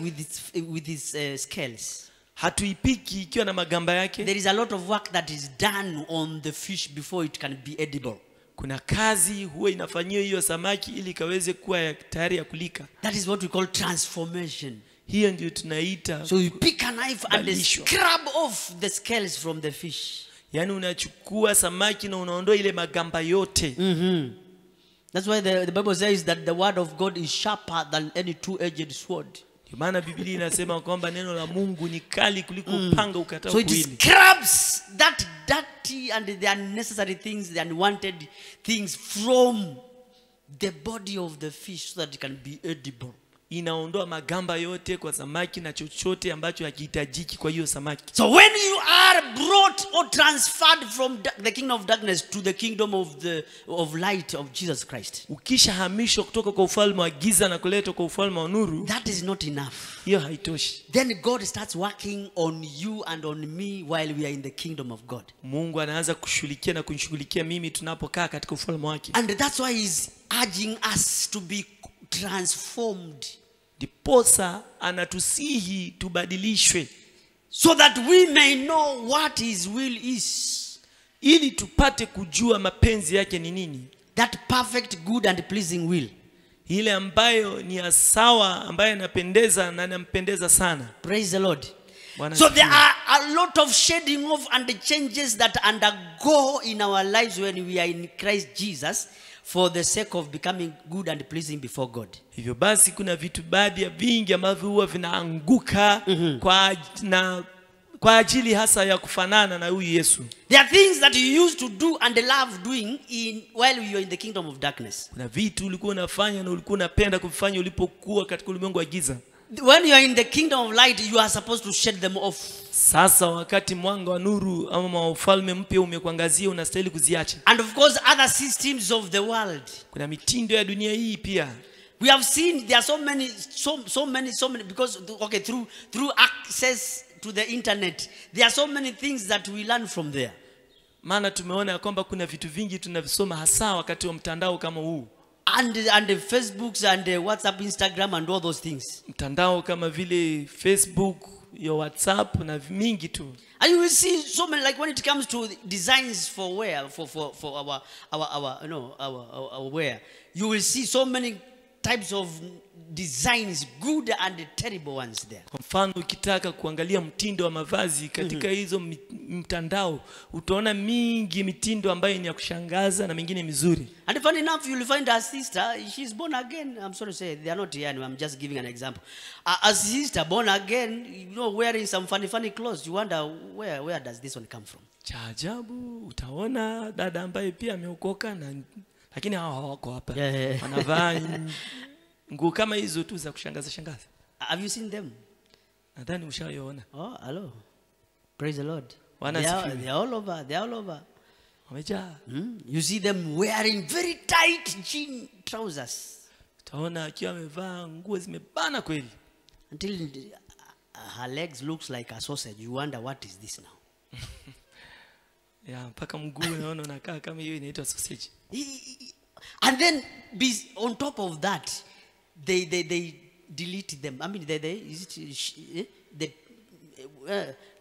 with its scales. Hatuipiki ikiwa na magamba yake. There is a lot of work that is done on the fish before it can be edible. Kuna kazi huwa inafanyiwa hiyo samaki ili kaweze kuwa tayari ya kulika. That is what we call transformation. Hiyo ndio tunaita. So you pick a knife and scrub off the scales from the fish. Yani unachukua samaki na unaondoa ile magamba yote. That's why the Bible says that the word of God is sharper than any two-edged sword. Maana Biblia inasema kwamba neno la Mungu ni kali kuliko upanga ukatao kuwili. So it scrubs that dirty and the unnecessary things, the unwanted things from the body of the fish so that it can be edible. Inaondoa magamba yote kwa samaki na chochote ambacho hakihitajiki kwa hiyo samaki. So when you are brought or transferred from the kingdom of darkness to the kingdom of light of Jesus Christ, ukishahamishwa kutoka kwa ufalme wa giza na kuletwa kwa ufalme wa nuru, that is not enough. Hiyo haitoshi. Then God starts working on you and on me while we are in the kingdom of God. Mungu anaanza kushughulikia na kunishughulikia mimi tunapokaa katika ufalme wake. And that's why he's urging us to be transformed. Diposa anatusihi tubadilishwe, so that we may know what his will is, ili tupate kujua mapenzi yake ni nini. That perfect, good and pleasing will. Ile ambayo ni ya sawa, ambayo inapendeza na inampendeza sana. Praise the Lord. So there are a lot of shedding off and the changes that undergo in our lives when we are in Christ Jesus, for the sake of becoming good and pleasing before God. Hivyo basi kuna vitu baadhi ya vingi ambavyo huwa vinaanguka kwa ajili hasa ya kufanana na huyu Yesu. There are things that you used to do and love doing while you are in the kingdom of darkness. Kuna vitu ulikuwa unafanya na ulikuwa unapenda kufanya ulipokuwa katika ulimwengu wa giza. When you are in the kingdom of light, you are supposed to shed them off. Sasa wakati mwanga wa nuru ama ufalme mpya umekuangazia, unastahili kuziacha. And of course, other systems of the world. Kuna mitindo ya dunia hii pia. We have seen there are so many because okay, through access to the internet, there are so many things that we learn from there. Maana tumeona kwamba kuna vitu vingi tunavisoma hasa wakati wa mtandao kama huu. And the Facebooks and the WhatsApp, Instagram and all those things. Mtandao kama vile Facebook, your WhatsApp na mingi tu. And you will see so many, like when it comes to designs for wear, for our wear, you will see so many types of designs, good and terrible ones there. Kwa mfano ukitaka kuangalia mtindo wa mavazi katika hizo mtandao, utaona mingi mitindo ambayo ni ya kushangaza na mingine mizuri. And funny enough, you will find a sister, she's born again. I'm sorry to say, they are not here, I'm just giving an example. A sister born again, you know, wearing some funny clothes. You wonder, where does this one come from? Cha ajabu, utaona dada ambaye pia ameokoka na lakini hawako hapa. Wanavaa nguo kama hizo tu za kushangaza shangaza. Have you seen them? Nadhani ushayoona. Oh, hello. Praise the Lord. They are all over. Wamejaa. You see them wearing very tight jean trousers. Utaona akiwa amevaa nguo zimebana kweli. Until her legs looks like a sausage. You wonder what is this now? Yeah, mpaka mguu unaona unakaa kama hiyo inaitwa sausage. And then on top of that, they delete them. I mean,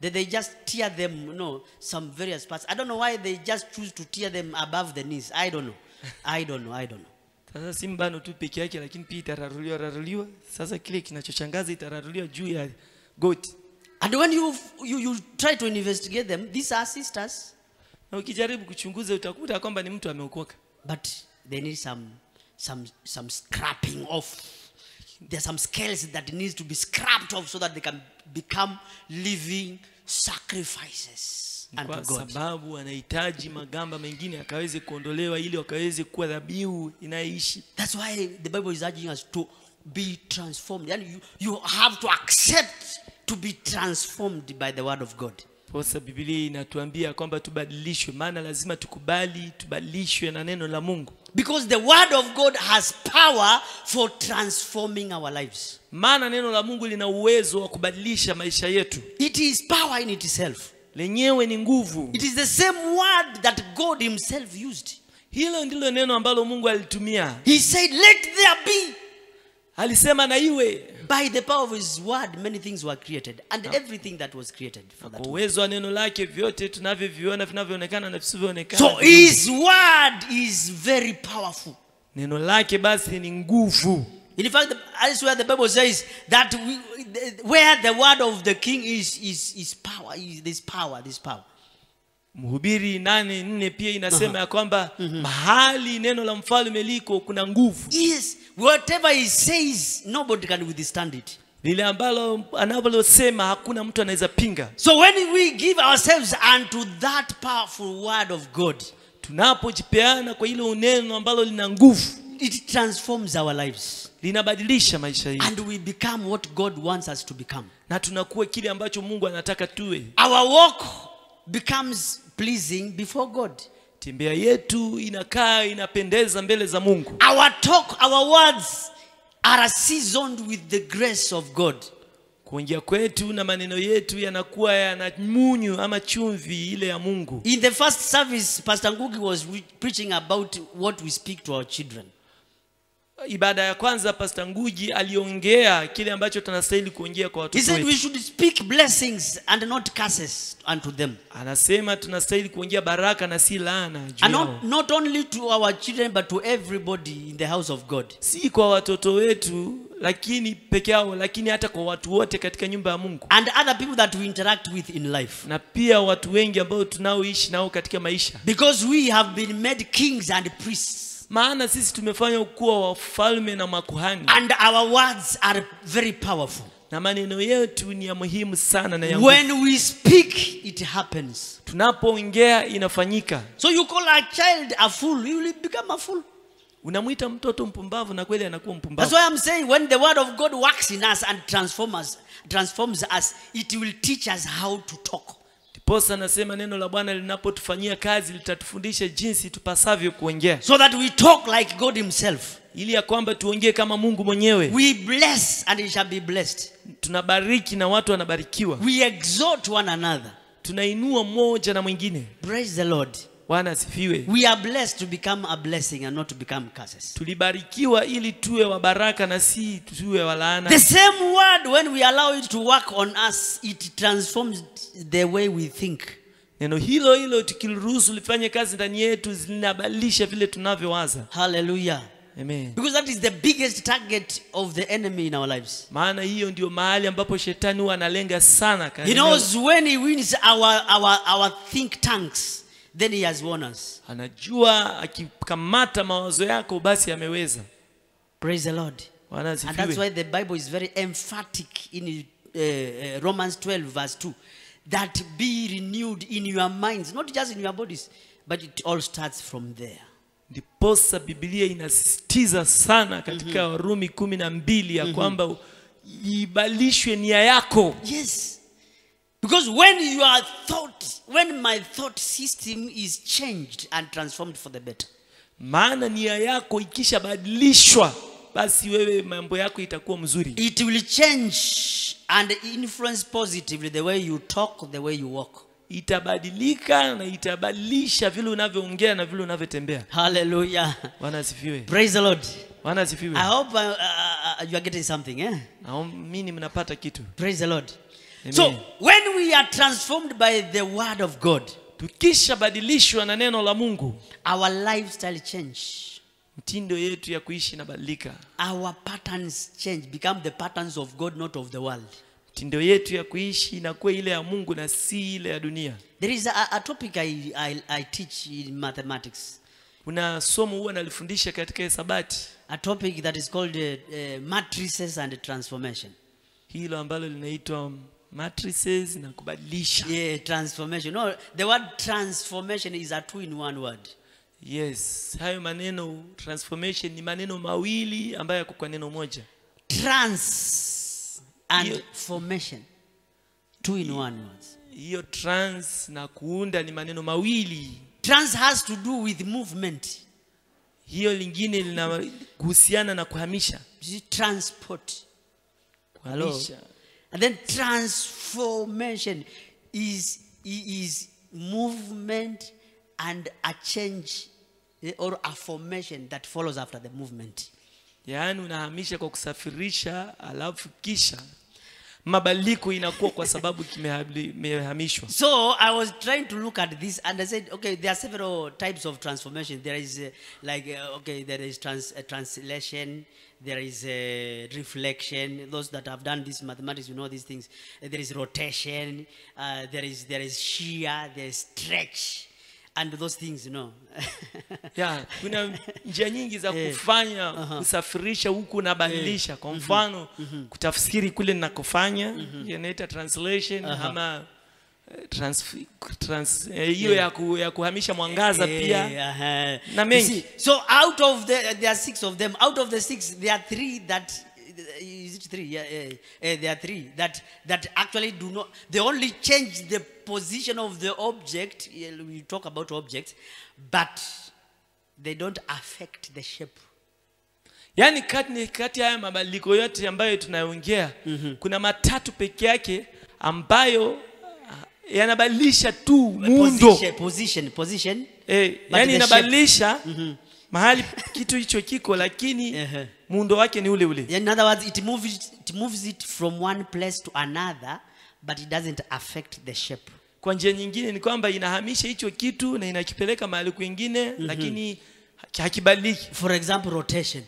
they just tear them, you know, some various parts. I don't know why they just choose to tear them above the knees. I don't know. Sasa si mbano tu peke yake, lakini pia itararuliwa. Sasa kile kinachoshangaza itararuliwa juu ya goti. And when you try to investigate them, these are sisters. Na ukijaribu kuchunguza utakuta kwamba ni mtu ameokoka. But they need some scrapping off. There's some scales that needs to be scrapped off so that they can become living sacrifices unto God. Kwa sababu anahitaji magamba mengine akaweze kuondolewa ili wakaweze kuwa dhabihu inaishi. That's why the Bible is urging us to be transformed. And you have to accept to be transformed by the word of God. Kwa Biblia inatuambia kwamba tubadilishwe, maana lazima tukubali tubadilishwe na neno la Mungu. Because the word of God has power for transforming our lives. Maana neno la Mungu lina uwezo wa kubadilisha maisha yetu. It is power in itself. Lenyewe ni nguvu. It is the same word that God himself used. Hilo ndilo neno ambalo Mungu alitumia. He said, "Let there be." Alisema na iwe. By the power of his word, many things were created, and everything that was created for that. Kwa uwezo wa neno lake vyote tunavyoviona vinavyoonekana na visivyoonekana. So his word is very powerful. Neno lake basi ni nguvu. In fact, that's where the Bible says that where the word of the king is power, this power. Mhubiri 8:4 pia inasema ya kwamba mahali neno la mfalme liko kuna nguvu. Yes, whatever he says, nobody can withstand it. Lile ambalo anavyosema hakuna mtu anaweza pinga. So when we give ourselves unto that powerful word of God, tunapojipeana kwa ile neno ambalo lina nguvu, it transforms our lives. Linabadilisha maisha yetu. And we become what God wants us to become. Na tunakuwa kile ambacho Mungu anataka tuwe. Our walk becomes pleasing before God. Tembea yetu inakaa inapendeza mbele za Mungu. Our talk, our words are seasoned with the grace of God. Kuongea kwetu na maneno yetu yanakuwa yana munyu ama chumvi ile ya Mungu. In the first service, Pastor Ngugi was preaching about what we speak to our children. Ibada ya kwanza Pastor Ngugi aliongea kile ambacho tunastahili kuongea kwa watoto wetu. He said we should speak blessings and not curses unto them. Anasema tunastahili kuongea baraka na si laana juu and yao. not only to our children but to everybody in the house of God. Si kwa watoto wetu lakini peke yao, lakini hata kwa watu wote katika nyumba ya Mungu. And other people that we interact with in life. Na pia watu wengi ambao tunaoishi nao katika maisha. Because we have been made kings and priests. Maana sisi tumefanywa kuwa wafalme na makuhani. And our words are very powerful. Na maneno yetu ni ya muhimu sana na ya nguvu. When we speak, it happens. Tunapoongea inafanyika. So you call a child a fool, you will become a fool. Unamwita mtoto mpumbavu na kweli anakuwa That's mpumbavu. why I'm saying when the word of God works in us and transforms us, it will teach us how to talk. Ndiposa nasema neno la Bwana linapotufanyia kazi litatufundisha jinsi tupasavyo kuongea. So that we talk like God himself. Ili ya kwamba tuongee kama Mungu mwenyewe. We bless and it shall be blessed. Tunabariki na watu wanabarikiwa. We exhort one another. Tunainua mmoja na mwingine. Praise the Lord. Bwana asifiwe. We are blessed to become a blessing and not to become curses. Tulibarikiwa ili tuwe wa baraka na si tuwe wa laana. The same word, when we allow it to work on us, it transforms the way we think. Neno hilo hilo tukiruhusu lifanye kazi ndani yetu linabadilisha vile tunavyowaza. Hallelujah. Amen. Because that is the biggest target of the enemy in our lives. Maana hiyo ndio mahali ambapo shetani huwa analenga sana. He knows when he wins our think tanks, then he has won us. Anajua akikamata mawazo yako basi ameweza. Praise the Lord. Bwana And that's asifiwe. why the Bible is very emphatic in Romans 12 verse 2. That be renewed in your minds, not just in your bodies, but it all starts from there. Ndiposa Biblia inasisitiza sana katika Warumi 12 ya kwamba ibadilishwe nia yako. Yes. Because when my thought system is changed and transformed for the better. Maana nia yako ikishabadilishwa basi wewe mambo yako itakuwa mzuri. It will change and influence positively the way you talk, the way you walk. Itabadilika na itabadilisha vile unavyoongea na vile unavyotembea. Hallelujah. Bwana asifiwe. Praise the Lord. Bwana asifiwe. I hope you are getting something, eh? Naamini mnapata kitu. Praise the Lord. Amen. So, when we are transformed by the word of God, tukishabadilishwa na neno la Mungu, our lifestyle change. mtindo yetu ya kuishi inabadilika. Our patterns change, become the patterns of God, not of the world. Mtindo yetu ya kuishi inakuwa ile ya Mungu na si ile ya dunia. There is a topic I teach in mathematics. Kuna somo huwa nalifundisha katika hesabati. A topic that is called matrices and transformation. Hilo ambalo linaitwa matrices na kubadilisha. Yeah, transformation. No, the word transformation is a two in one word. Yes, hayo maneno transformation ni maneno mawili ambayo yako kwa neno moja. Trans and formation. Two in one words. Hiyo trans na kuunda ni maneno mawili. Trans has to do with movement. Hiyo lingine linahusiana na kuhamisha. Transport. Kuhamisha. And then transformation is movement and a change or a formation that follows after the movement. Yaani unahamisha kwa kusafirisha alafu kisha mabadiliko inakuwa kwa sababu kimehamishwa. So I was trying to look at this and I said, okay, there are several types of transformation. There is there is translation, there is reflection. Those that have done this mathematics, you know these things. There is rotation, there is shear, there is stretch. And those things, you know. Yeah, kuna njia nyingi za kufanya kusafirisha huku na badilisha. Kwa mfano kutafsiri kule ninakofanya, inaita translation ama hiyo ya kuhamisha mwangaza pia. Na mengi. So out of there are 6 of them. Out of the 6 there are 3 that is it 3? There are 3 that actually do not. They only change the position of the object. We talk about objects, but they don't affect the shape. Yani kati haya mabadiliko yote ambayo tunayoongea, kuna matatu peke yake ambayo yanabadilisha tu muundo. Position. Yani inabadilisha mahali kitu hicho kiko lakini muundo wake ni ule ule. In other words, it moves it from one place to another, but it doesn't affect the shape. Kwa njia nyingine ni kwamba inahamisha hicho kitu na inakipeleka mahali kwingine lakini hakibadiliki. For example, rotation.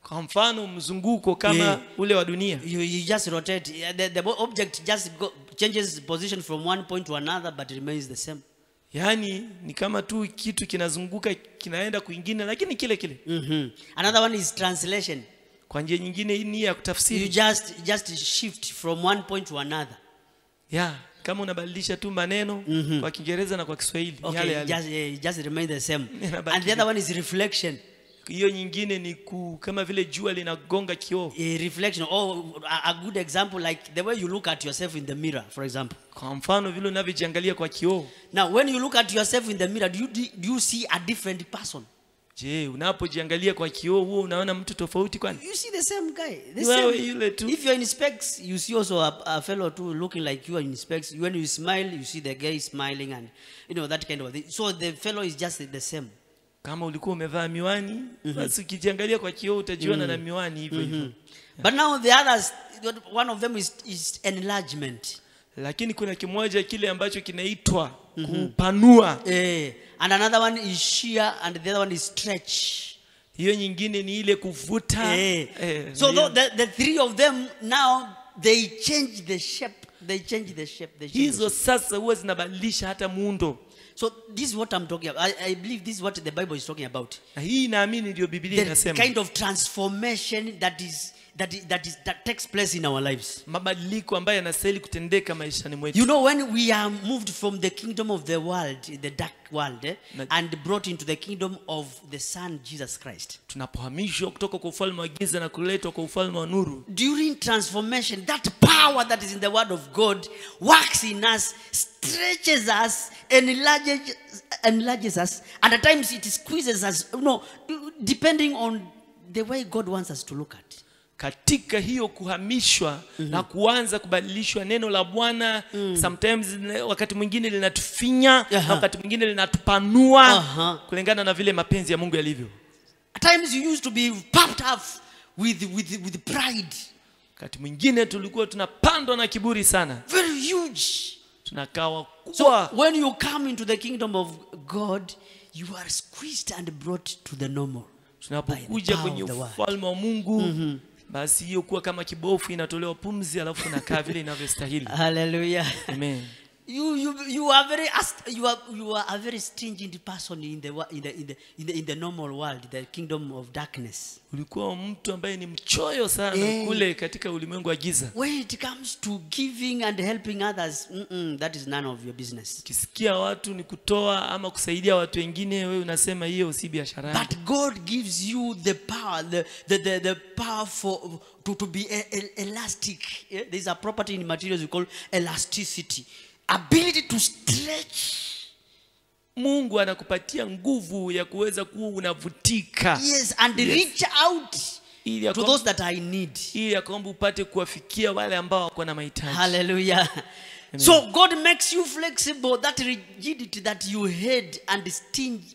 Kwa mfano mzunguko kama ule wa dunia. You just rotate. The object just changes position from one point to another, but it remains the same. Yani ni kama tu kitu kinazunguka kinaenda kwingine lakini kile kile. Another one is translation. Kwa njia nyingine ni ya kutafsiri. You just shift from one point to another. Yeah, kama unabadilisha tu maneno kwa Kiingereza na kwa Kiswahili yale. Just remain the same. And the other one is reflection. hiyo nyingine ni kama vile jua linagonga kioo. A reflection, or a good example, like the way you look at yourself in the mirror, for example. Kwa mfano vile unavyojiangalia kwa kioo. Now, when you look at yourself in the mirror, do you see a different person? Je, unapojiangalia kwa kioo huo unaona mtu tofauti kwani? You see the same guy. The Wewe same. yule tu. If you're in specs, you see also a fellow too looking like you are in specs. When you smile, you see the guy smiling, and that kind of thing. So the fellow is just the same. Kama ulikuwa umevaa miwani, basi ukijiangalia kwa kioo utajiona na miwani hivyo hivyo. But now the others, one of them is enlargement. Lakini kuna kimoja kile ambacho kinaitwa kupanua. And another one is shear, and the other one is stretch. Hiyo nyingine ni ile kuvuta. So the three of them now, they change the shape. They change the shape. Hizo sasa huwa zinabadilisha hata muundo. So this is what I'm talking about. I believe this is what the Bible is talking about. Na hii naamini ndio Biblia inasema. The kind of transformation that takes place in our lives. Mabadiliko ambayo yanastahili kutendeka maishani mwetu. When we are moved from the kingdom of the world, the dark world, and brought into the kingdom of the Son Jesus Christ. Tunapohamishwa kutoka kwa ufalme wa giza na kuletwa kwa ufalme wa nuru. During transformation, that power that is in the word of God works in us, stretches us, enlarges us, and at times it squeezes us, depending on the way God wants us to look at. Katika hiyo kuhamishwa na kuanza kubadilishwa, neno la Bwana sometimes wakati mwingine linatufinya, wakati mwingine linatupanua kulingana na vile mapenzi ya Mungu yalivyo. At times you used to be puffed up with pride. Wakati mwingine tulikuwa tunapandwa na kiburi sana. Very huge. Tunakawa So when you come into the kingdom of God, you are squeezed and brought to the normal. Tunapokuja kwenye ufalme wa Mungu, basi hiyo kuwa kama kibofu inatolewa pumzi alafu nakaa vile inavyostahili. Hallelujah. Amen. You are a very stingy person in the normal world, the kingdom of darkness. Ulikuwa mtu ambaye ni mchoyo sana kule katika ulimwengu wa giza. When it comes to giving and helping others, that is none of your business. Kisikia watu ni kutoa ama kusaidia watu wengine, wewe unasema hiyo si biashara yako. But God gives you the power, the power to be elastic. There is a property in materials we call elasticity. Ability to stretch. Mungu anakupatia nguvu ya kuweza kuwa unavutika. Yes, and reach out to those that I need. Ili ya kwamba upate kuwafikia wale ambao wako na mahitaji. Hallelujah. Amen. So God makes you flexible. That rigidity that you had and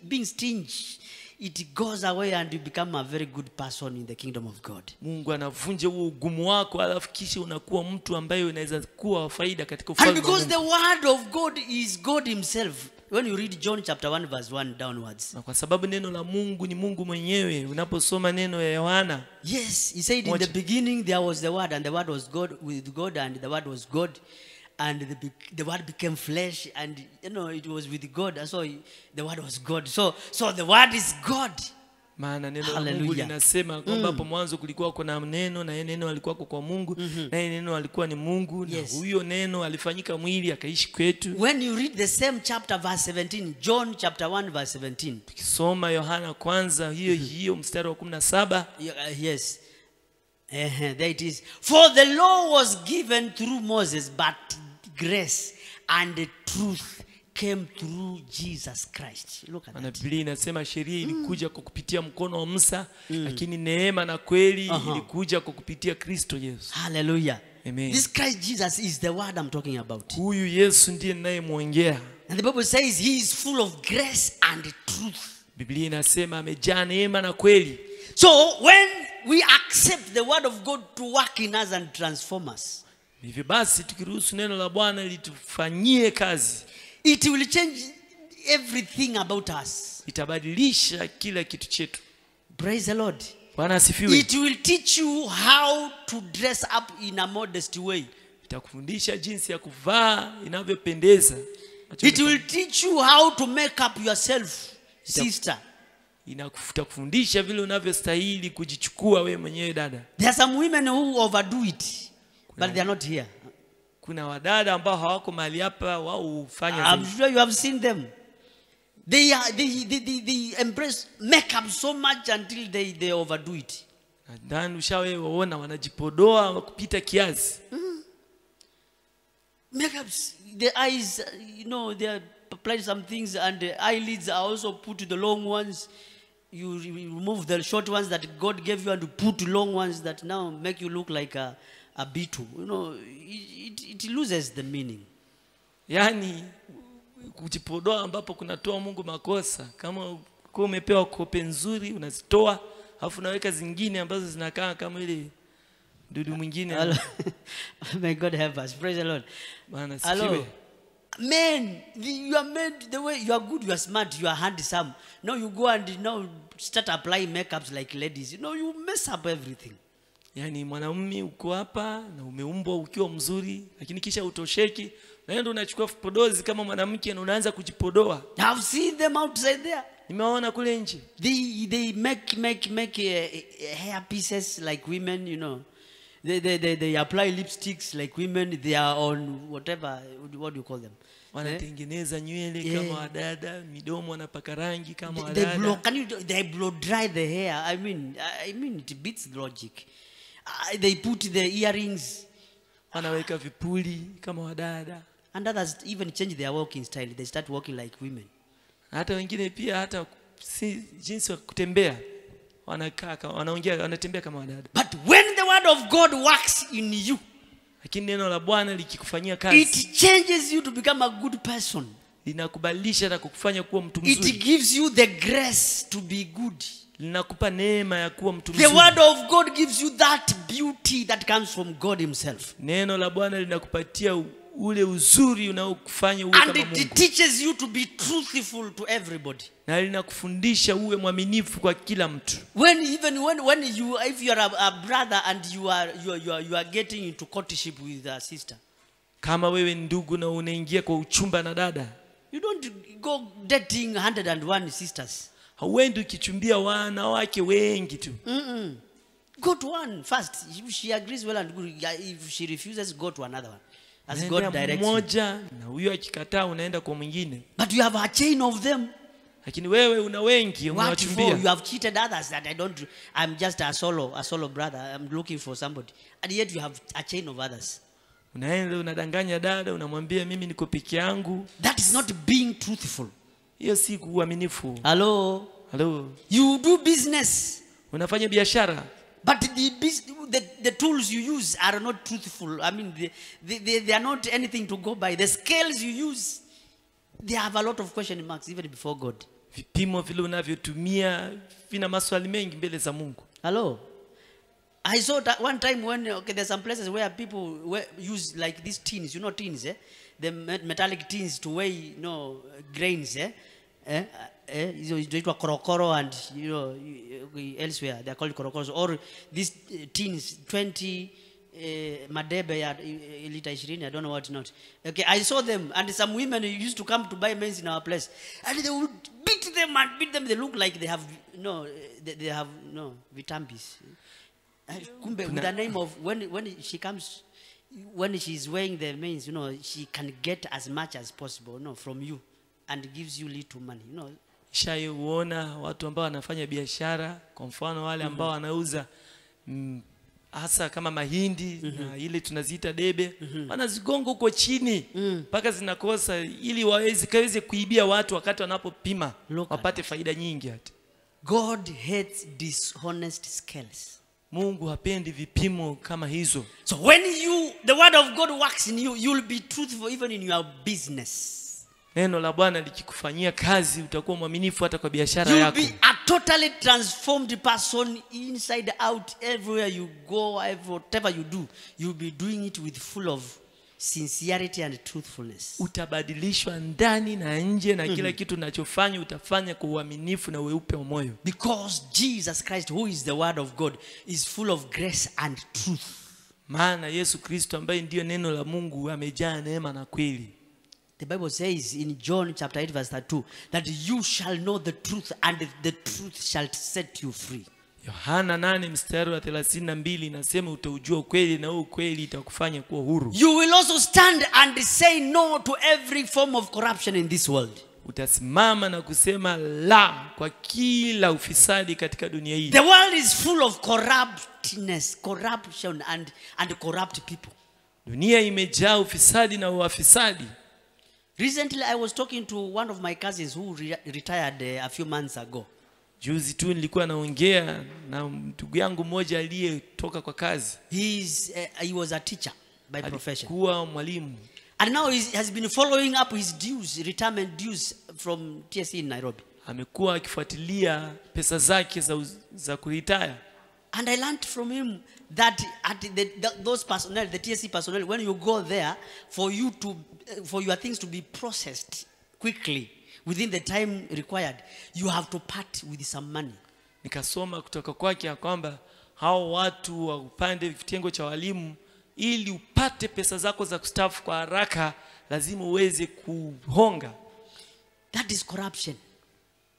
being stingy, it goes away and you become a very good person in the kingdom of God. Mungu anavunja huo ugumu wako alafu kisha unakuwa mtu ambaye unaweza kuwa wa faida katika ufalme wa Mungu. And because the word of God is God himself. When you read John chapter 1 verse 1 downwards. Na kwa sababu neno la Mungu ni Mungu mwenyewe, unaposoma neno ya Yohana. Yes, he said in the beginning there was the word, and the word was God with God, and the word was God. And the word became flesh, and it was with God, and so the word was God. So the word is God. Maana neno la Mungu linasema kwamba hapo mwanzo kulikuwa kuna neno, na neno alikuwa kwa Mungu, na neno alikuwa ni Mungu, na huyo neno alifanyika mwili akaishi kwetu. When you read the same chapter verse 17, John chapter 1 verse 17. Tukisoma Yohana kwanza hiyo mstari wa 17. Yes. There it is. For the law was given through Moses, but grace and truth came through Jesus Christ. Look at that. Biblia inasema sheria ilikuja kwa kupitia mkono wa Musa, lakini neema na kweli ilikuja kwa kupitia Kristo Yesu. Hallelujah. Amen. This Christ Jesus is the word I'm talking about. Huyu Yesu ndiye ninayemwongea. And the Bible says he is full of grace and truth. Biblia inasema amejaa neema na kweli. So when we accept the word of God to work in us and transform us, hivyo basi tukiruhusu neno la Bwana litufanyie kazi, it will change everything about us. Itabadilisha kila kitu chetu. Praise the Lord. Bwana asifiwe. It will teach you how to dress up in a modest way. Itakufundisha jinsi ya kuvaa inavyopendeza. It will teach you how to make up yourself, sister. Inakufundisha vile unavyostahili kujichukua wewe mwenyewe dada. There are some women who overdo it, but they are not here. Kuna wadada ambao hawako mahali hapa, wao hufanya zaidi. I'm sure you have seen them. They embrace makeup so much until they overdo it. Nadhani ushawaona wanajipodoa kupita kiasi. Makeups, the eyes, they are applied some things, and the eyelids are also put to the long ones. You remove the short ones that God gave you and put long ones that now make you look like a beetle. It loses the meaning. Yani kujipodoa ambapo kunatoa Mungu makosa. Kama kwa umepewa kope nzuri unazitoa, alafu unaweka zingine ambazo zinakaa kama ile dudu mwingine. May God help us. Praise the Lord. Bwana sikiwe. Men, you are made the way you are good, you are smart, you are handsome. Now you go and start applying makeups like ladies. You mess up everything. Yani mwanamume uko hapa na umeumbwa ukiwa mzuri, lakini kisha utosheki, na ndio unachukua vipodozi kama mwanamke na unaanza kujipodoa. I've seen them outside there. Nimeona kule nje. They make hair pieces like women, They apply lipsticks like women. They are on whatever, what do you call them? Wanatengeneza nywele kama wadada, midomo wanapaka rangi kama wadada. They blow dry the hair. I mean it beats logic. They put the earrings. Wanaweka vipuli kama wadada. And others even change their walking style. They start walking like women. Hata wengine pia hata si jinsi ya kutembea. Wanatembea kama wadada. But when the word of God works in you, lakini neno la Bwana likikufanyia kazi, it changes you to become a good person. Linakubadilisha na kukufanya kuwa mtu mzuri. It gives you the grace to be good. Linakupa neema ya kuwa mtu mzuri. The word of God gives you that beauty that comes from God himself. Neno la Bwana linakupatia ule uzuri unaokufanya uwe kama Mungu. And it teaches you to be truthful to everybody. Na linakufundisha uwe mwaminifu kwa kila mtu. If you are a brother and you are getting into courtship with a sister. Kama wewe ndugu na unaingia kwa uchumba na dada, you don't go dating 101 sisters. Hauendi ukichumbia wanawake wengi tu. Go to one first. If she agrees well and good, if she refuses, go to another one. As God directs you. Mmoja na huyo akikataa unaenda kwa mwingine. But you have a chain of them. Lakini wewe una wengi unawachumbia. You have cheated others that I'm just a solo brother. I'm looking for somebody. And yet you have a chain of others. Unaenda unadanganya dada, unamwambia mimi niko peke yangu. That is not being truthful. Hiyo si uaminifu. Hello. You do business. Unafanya biashara. But the tools you use are not truthful. I mean, they are not anything to go by. The scales you use, they have a lot of question marks even before God. Vipimo vile unavyotumia vina maswali mengi mbele za Mungu. Hello. I saw that one time when there's some places where people use like these tins, tins, the metallic tins to weigh, grains, It's korokoro, and elsewhere they are called korokoros, or these tins 20 madebe liter 20, I don't know what not. Okay, I saw them, and some women used to come to buy maize in our place, and they would beat them. They look like they have vitambis. With the name of when she comes, when she's weighing the maize, she can get as much as possible, from you, and gives you little money, Shaiona watu ambao wanafanya biashara, kwa mfano wale ambao wanauza hasa kama mahindi na ile tunaziita debe, wanazigonga huko chini mpaka zinakosa, ili waweze kuibia watu wakati wanapopima wapate faida nyingi. Hata God hates dishonest scales. Mungu hapendi vipimo kama hizo. So when the word of God works in you, you'll be truthful even in your business. Neno la Bwana likikufanyia kazi utakuwa mwaminifu hata kwa biashara yako. You'll be a totally transformed person inside out. Everywhere you go, whatever you do, you'll be doing it with full of sincerity and truthfulness. Utabadilishwa ndani na nje, na kila kitu unachofanya utafanya kwa uaminifu na weupe wa moyo. Because Jesus Christ, who is the word of God, is full of grace and truth. Maana Yesu Kristo ambaye ndiyo neno la Mungu amejaa neema na kweli. The Bible says in John chapter 8 verse 2 that you shall know the truth, and the truth shall set you free. Yohana 8 mstari wa 32 inasema utaujua ukweli na ukweli itakufanya kuwa huru. You will also stand and say no to every form of corruption in this world. utasimama na kusema la kwa kila ufisadi katika dunia hii. The world is full of corruption and corrupt people. Dunia imejaa ufisadi na wafisadi. Recently I was talking to one of my cousins who retired a few months ago. Juzi tu nilikuwa naongea na ndugu yangu mmoja aliyetoka kwa kazi. He was a teacher by profession. Alikuwa mwalimu. And now he has been following up his dues, retirement dues from TSC in Nairobi. Amekuwa akifuatilia pesa zake za kuretire. And I learned from him that at those personnel, the TSC personnel, when you go there, for your things to be processed quickly within the time required, you have to part with some money. Nikasoma kutoka kwake kwamba hao watu wa upande vitengo cha walimu, ili upate pesa zako za kustaafu kwa haraka lazima uweze kuhonga. That is corruption.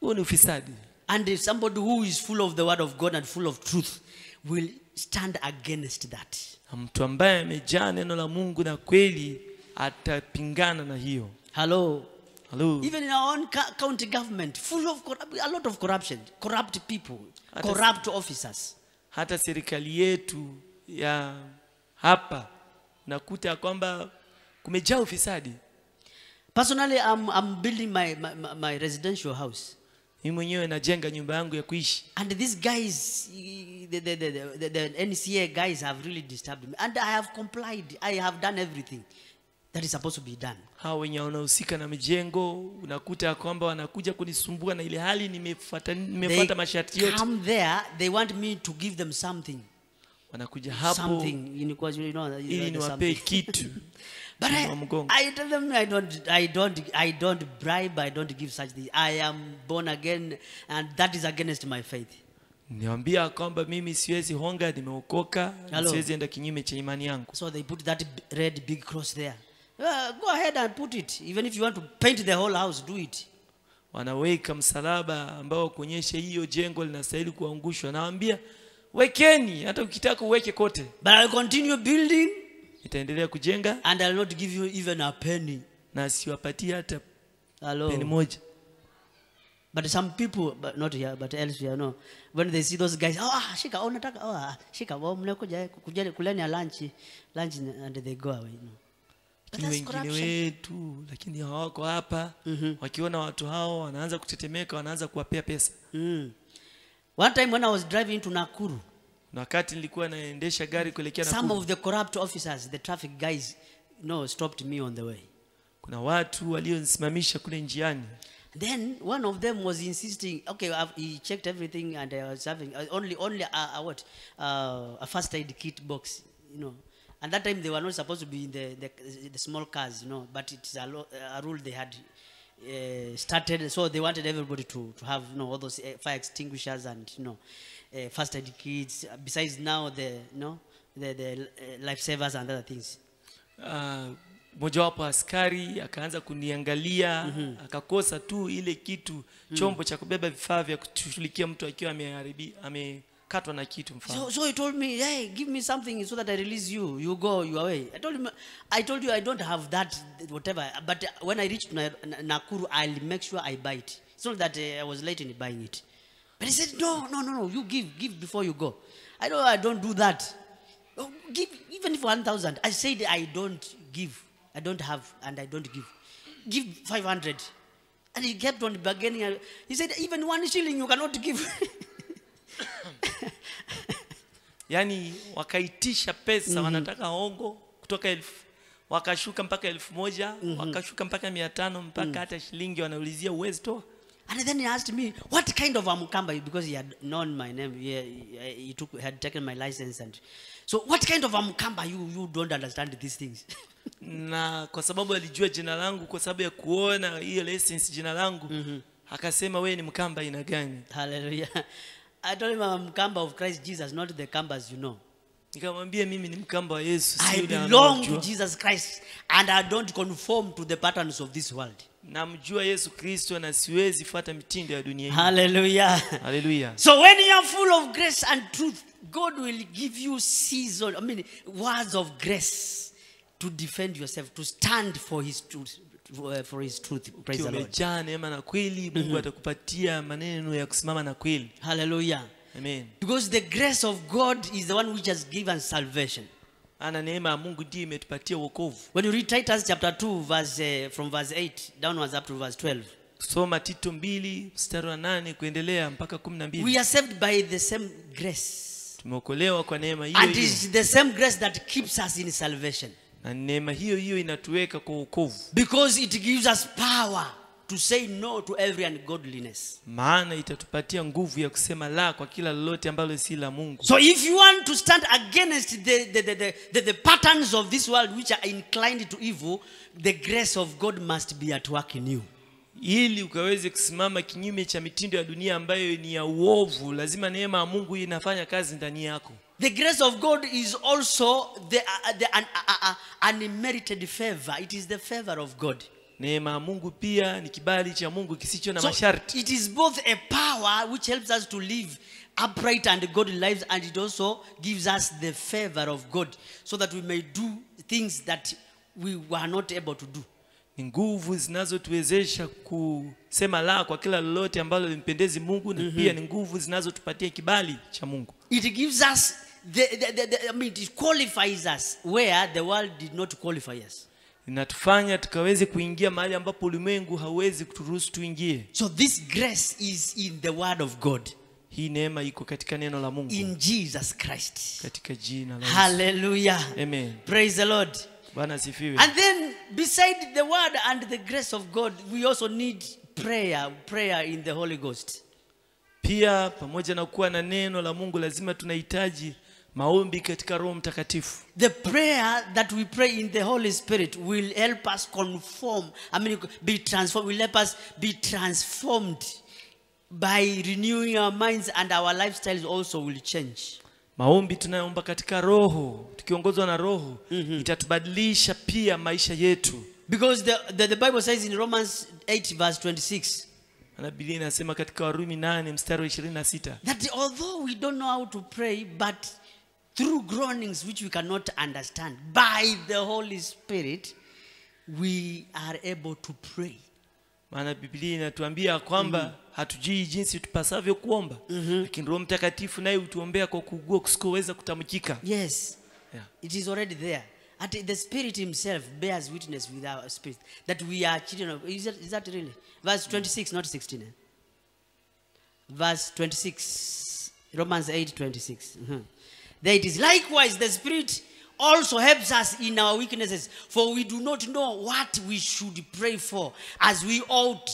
Huo ni ufisadi. And somebody who is full of the word of God and full of truth will stand against that. Mtu ambaye amejaa neno la Mungu na kweli atapingana na hiyo. Hello. Hello. Even in our own county government, full of a lot of corruption, corrupt people, corrupt officers. Hata serikali yetu ya hapa nakuta kwamba kumejaa ufisadi. Personally, I'm building my residential house. Mimi mwenyewe najenga nyumba yangu ya kuishi. And these guys, the NCA guys have really disturbed me. And I have complied. I have done everything that is supposed to be done. Hao wenye wanahusika na mijengo unakuta kwamba wanakuja kunisumbua na ile hali nimefuata masharti yote. They come there, they want me to give them something. Wanakuja hapo something, ili niwape kitu. But I tell them I don't bribe, I don't give such things. I am born again and that is against my faith. Niambia kwamba mimi siwezi honga, nimeokoka, siwezi enda kinyume cha imani yangu. So they put that red big cross there. Go ahead and put it. Even if you want to paint the whole house, do it. Wanaweka msalaba ambao kuonyesha hiyo jengo linastahili kuangushwa. Naambia wekeni, hata ukitaka uweke kote. But I'll continue building. Itaendelea kujenga. And I'll not give you even a penny. Na siwapatie hata penny moja. But some people, but not here, but elsewhere, no. When they see those guys, shika, unataka, shika, mnakuja kuleni lunch, and they go away. No. But that's wengine wetu lakini hawako hapa. Wakiona watu hao wanaanza kutetemeka, wanaanza kuwapea pesa. One time when I was driving to Nakuru, na wakati nilikuwa naendesha gari kuelekea Nakuru, some of the corrupt officers, the traffic guys, stopped me on the way. Kuna watu walionisimamisha kule njiani. Then one of them was insisting, okay, he checked everything and I was having only a first aid kit box, And that time they were not supposed to be in the small cars, but it's a rule they had started. So they wanted everybody to have, all those fire extinguishers and, first aid kits. Besides now the lifesavers and other things. Mmoja wapo askari akaanza kuniangalia, akakosa tu ile kitu chombo cha kubeba vifaa vya kushughulikia mtu akiwa amekatwa na kitu mfano. So he told me, hey, give me something so that I release you. You go your way. I told you I don't have that whatever. But when I reach Nakuru, I'll make sure I buy it. It's not that I was late in buying it. But he said, no. You give before you go. I don't do that. Give even if 1,000. I said I don't give. I don't have and I don't give. Give 500. And he kept on bargaining. He said, even 1 shilling you cannot give. Yani wakaitisha pesa, wanataka hongo kutoka 1,000, wakashuka mpaka 1,000, wakashuka mpaka 500, mpaka hata shilingi wanaulizia uwezi toa. And then he asked me, what kind of Amukamba? Because he had known my name. Had taken my license. And so what kind of Amukamba? You don't understand these things. Na kwa sababu alijua jina langu, kwa sababu ya kuona hiyo license jina langu, akasema wewe ni Mkamba aina gani? Hallelujah. I told him I'm Mkamba of Christ Jesus, not the Kambas you know. Nikamwambia mimi ni Mkamba wa Yesu, I belong to Jesus Christ and I don't conform to the patterns of this world. Namjua Yesu Kristo na siwezi fuata mitindo ya dunia hii. Hallelujah. Hallelujah. So when you are full of grace and truth, God will give you words of grace to defend yourself, to stand for his truth, for his truth. Praise the Lord. Umejaa neema na kweli, Mungu atakupatia maneno ya kusimama na kweli. Hallelujah. Amen. Because the grace of God is the one which has given salvation. Ana neema ya Mungu ndiyo imetupatia wokovu. When you read Titus chapter 2 from verse 8 downwards up to verse 12. Soma Tito 2 mstari wa 8 kuendelea mpaka 12. We are saved by the same grace. Tumeokolewa kwa neema hiyo And hiyo. it's the same grace that keeps us in salvation. Na neema hiyo hiyo inatuweka kwa wokovu. Because it gives us power to say no to every ungodliness. Maana itatupatia nguvu ya kusema la kwa kila lolote ambalo si la Mungu. So if you want to stand against the patterns of this world which are inclined to evil, the grace of God must be at work in you. Ili ukaweze kusimama kinyume cha mitindo ya dunia ambayo ni ya uovu, lazima neema ya Mungu inafanya kazi ndani yako. The grace of God is also the unmerited favor. It is the favor of God. Neema ya Mungu pia ni kibali cha Mungu kisicho na So masharti. it is both a power which helps us to live upright and godly lives, and it also gives us the favor of God so that we may do things that we were not able to do. Ni nguvu zinazotuwezesha kusema la kwa kila lolote ambalo limpendezi Mungu, na pia ni nguvu zinazotupatia kibali cha Mungu. It gives us it qualifies us where the world did not qualify us. Inatufanya tukaweze kuingia mahali ambapo ulimwengu hauwezi kuturuhusu tuingie. So this grace is in the word of God. Hii neema iko katika neno la Mungu. In Jesus Christ. Katika jina la Yesu. Hallelujah. Amen. Praise the Lord. Bwana asifiwe. And then beside the word and the grace of God, we also need prayer in the Holy Ghost. Pia pamoja na kuwa na neno la Mungu, lazima tunahitaji maombi katika Roho Mtakatifu. The prayer that we pray in the Holy Spirit will help us be transformed, will help us be transformed by renewing our minds, and our lifestyles also will change. Maombi tunayoomba katika Roho, tukiongozwa na Roho, itatubadilisha pia maisha yetu. Because the Bible says in Romans 8 verse 26. Na Biblia inasema katika Warumi 8 mstari wa 26. That although we don't know how to pray, but through groanings which we cannot understand, by the Holy Spirit, we are able to pray. Maana Biblia inatuambia kwamba hatujui jinsi tupasavyo kuomba, lakini Roho Mtakatifu naye utuombea kwa kuugua kusikoweza kutamkika. Yes. Yeah. It is already there. The Spirit himself bears witness with our spirit that we are children of... Is that really? Verse 26, not 16. Verse 26. Romans 8:26. There it is. Likewise, the Spirit also helps us in our weaknesses, for we do not know what we should pray for as we ought.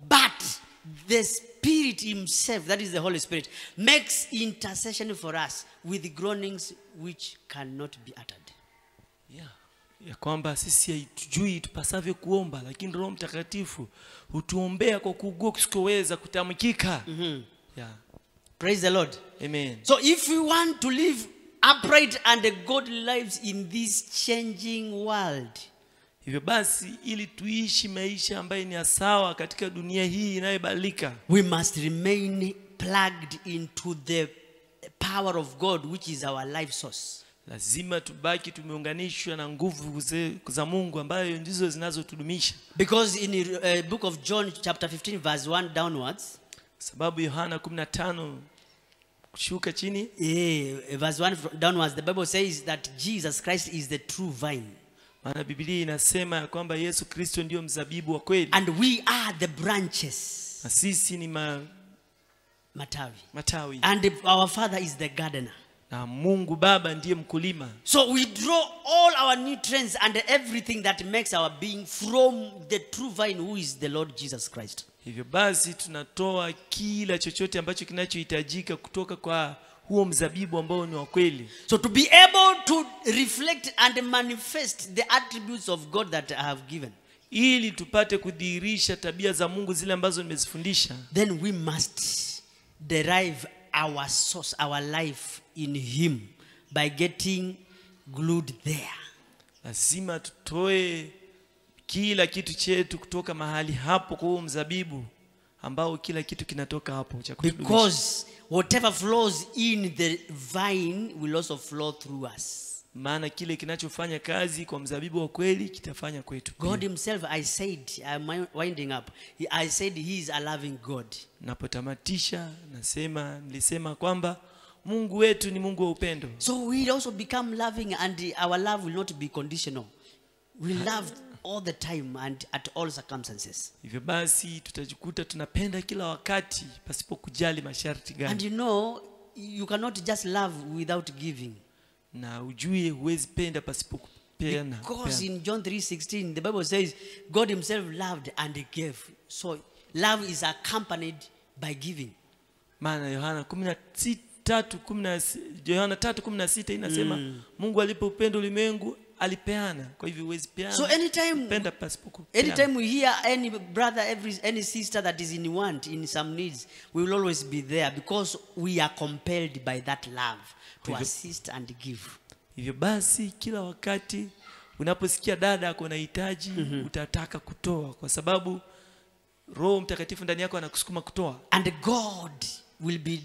But the Spirit himself, that is the Holy Spirit, makes intercession for us with groanings which cannot be uttered. Yeah. Ya kwamba sisi hatujui tupasavyo kuomba, lakini Roho Mtakatifu hutuombea kwa kuugua kusikoweza kutamkika. Yeah. Praise the Lord. Amen. So if we want to live upright and godly lives in this changing world, hivyo basi ili tuishi maisha ambayo ni sawa katika dunia hii inayobadilika, we must remain plugged into the power of God, which is our life source. lazima tubaki tumeunganishwa na nguvu za Mungu ambayo ndizo zinazotudumisha. Because in book of John chapter 15 verse 1 downwards, sababu Yohana 15 kushuka chini, verse 1 downwards, the Bible says that Jesus Christ is the true vine. Maana Biblia inasema kwamba Yesu Kristo ndio mzabibu wa kweli, and we are the branches, na sisi ni matawi, and our Father is the gardener. na Mungu Baba ndiye mkulima. So we draw all our nutrients and everything that makes our being from the true vine, who is the Lord Jesus Christ. Hivyo basi tunatoa kila chochote ambacho kinachohitajika kutoka kwa huo mzabibu ambao ni wa kweli. So to be able to reflect and manifest the attributes of God that I have given, ili tupate kudhihirisha tabia za Mungu zile ambazo nimezifundisha, then we must derive our source, our life in him by getting glued there. Lazima tutoe kila kitu chetu kutoka mahali hapo kwa huo mzabibu ambao kila kitu kinatoka hapo cha kutudumisha. Because whatever flows in the vine will also flow through us. maana kile kinachofanya kazi kwa mzabibu wa kweli kitafanya kwetu pia. God himself, I said, I'm winding up. I said he is a loving God. Napotamatisha nilisema kwamba Mungu wetu ni Mungu wa upendo. So we also become loving, and our love will not be conditional. We love all the time and at all circumstances. Hivyo basi tutajikuta tunapenda kila wakati pasipo kujali masharti gani. And you know, you cannot just love without giving. Na ujue huwezi penda pasipo kupeana. Because in John 3:16 the Bible says God himself loved and he gave. So love is accompanied by giving. Maana Yohana 3:16 inasema Mungu alipoupenda ulimwengu alipeana. Kwa hivyo huwezi peana. So anytime we hear any brother, any sister that is in want, in some needs, we will always be there because we are compelled by that love to assist and give. Hivyo basi kila wakati unaposikia dada ako na hitaji, utataka kutoa kwa sababu Roho Mtakatifu ndani yako anakusukuma kutoa. And God will be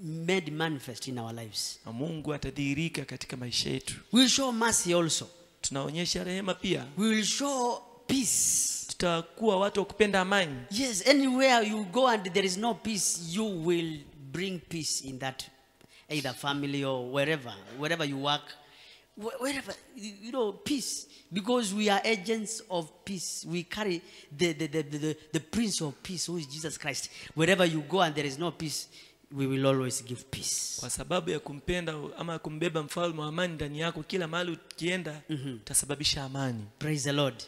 made manifest in our lives. Na Mungu atadhihirika katika maisha yetu. We will show mercy also. Tunaonyesha rehema pia. We will show peace. Tutakuwa watu wa kupenda amani. Yes, anywhere you go and there is no peace, you will bring peace in that either family or wherever you work, wherever, you know, peace, because we are agents of peace. We carry the Prince of Peace, who is Jesus Christ. Wherever you go and there is no peace, we will always give peace. Kwa sababu ya kumpenda ama kumbeba mfalme wa amani ndani yako, kila mahali ukienda utasababisha amani. Praise the Lord.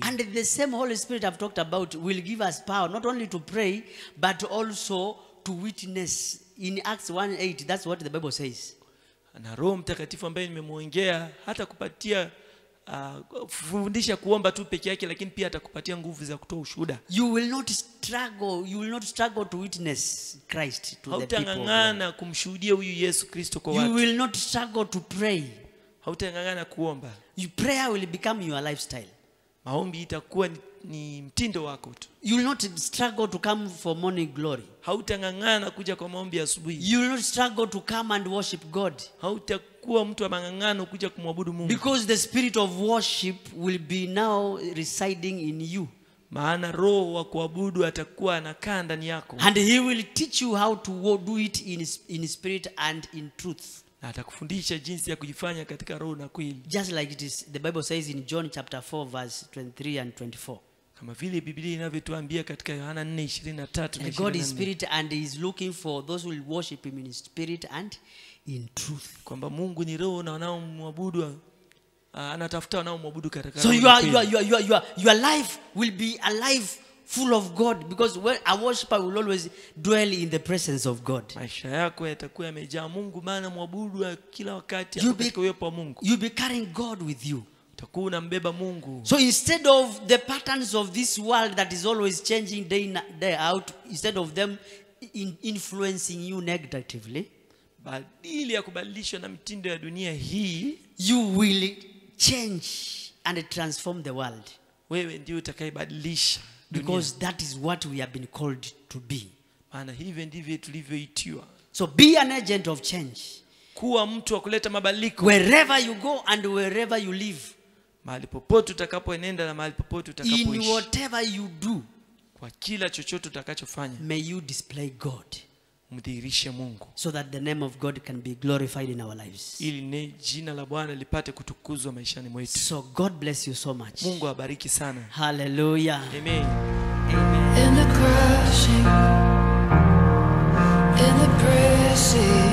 And the same Holy Spirit I've talked about will give us power not only to pray but also to witness. In Acts 1:8, that's what the Bible says. Na Roho Mtakatifu ambaye nimemuongea hata kupatia fundisha kuomba tu peke yake, lakini pia atakupatia nguvu za kutoa ushuhuda. You will not struggle to witness Christ to the people. Hautangangana kumshuhudia huyu Yesu Kristo kwa watu. You will not struggle to pray. Hautangangana kuomba. Your prayer will become your lifestyle. Maombi itakuwa ni mtindo wako tu. You will not struggle to come for morning glory. Hautangangana kuja kwa maombi asubuhi. You will not struggle to come and worship God. Hautakuwa mtu wa mangangano kuja kumwabudu Mungu. Because the spirit of worship will be now residing in you. Maana roho wa kuabudu atakuwa anakaa ndani yako. And he will teach you how to do it in spirit and in truth. Na atakufundisha jinsi ya kujifanya katika roho na kweli. Just like it is, the Bible says in John chapter 4 verse 23 and 24. Kama vile Biblia inavyotuambia katika Yohana 4:23 na 24. God is spirit and he is looking for those who will worship him in spirit and in truth. Kwamba Mungu ni roho na wanaomwabudu anatafuta wanaomwabudu katika roho. So your life will be a life full of God, because when a worshiper will always dwell in the presence of God. Maisha yako yatakuwa yamejaa Mungu, maana mwabudu kila wakati katika uwepo wa Mungu. You'll be carrying God with you. Utakuwa unambeba Mungu. So instead of the patterns of this world that is always changing day out, instead of them influencing you negatively, badala ya kubadilishwa na mitindo ya dunia hii, you will change and transform the world. Wewe ndio utakayebadilisha. Because that is what we have been called to be. Maana hivyo ndivyo tulivyoitiwa. So be an agent of change. Kuwa mtu wa kuleta mabadiliko. Wherever you go and wherever you live. Mahali popote utakapoenda na mahali popote utakapoishi. In whatever you do. Kwa kila chochote utakachofanya. May you display God. Mdhihirishe Mungu. So that the name of God can be glorified in our lives. Ili jina la Bwana lipate kutukuzwa maishani mwetu. So God bless you so much. Mungu awabariki sana. Hallelujah. Amen. Amen. In the crushing, in the pressing.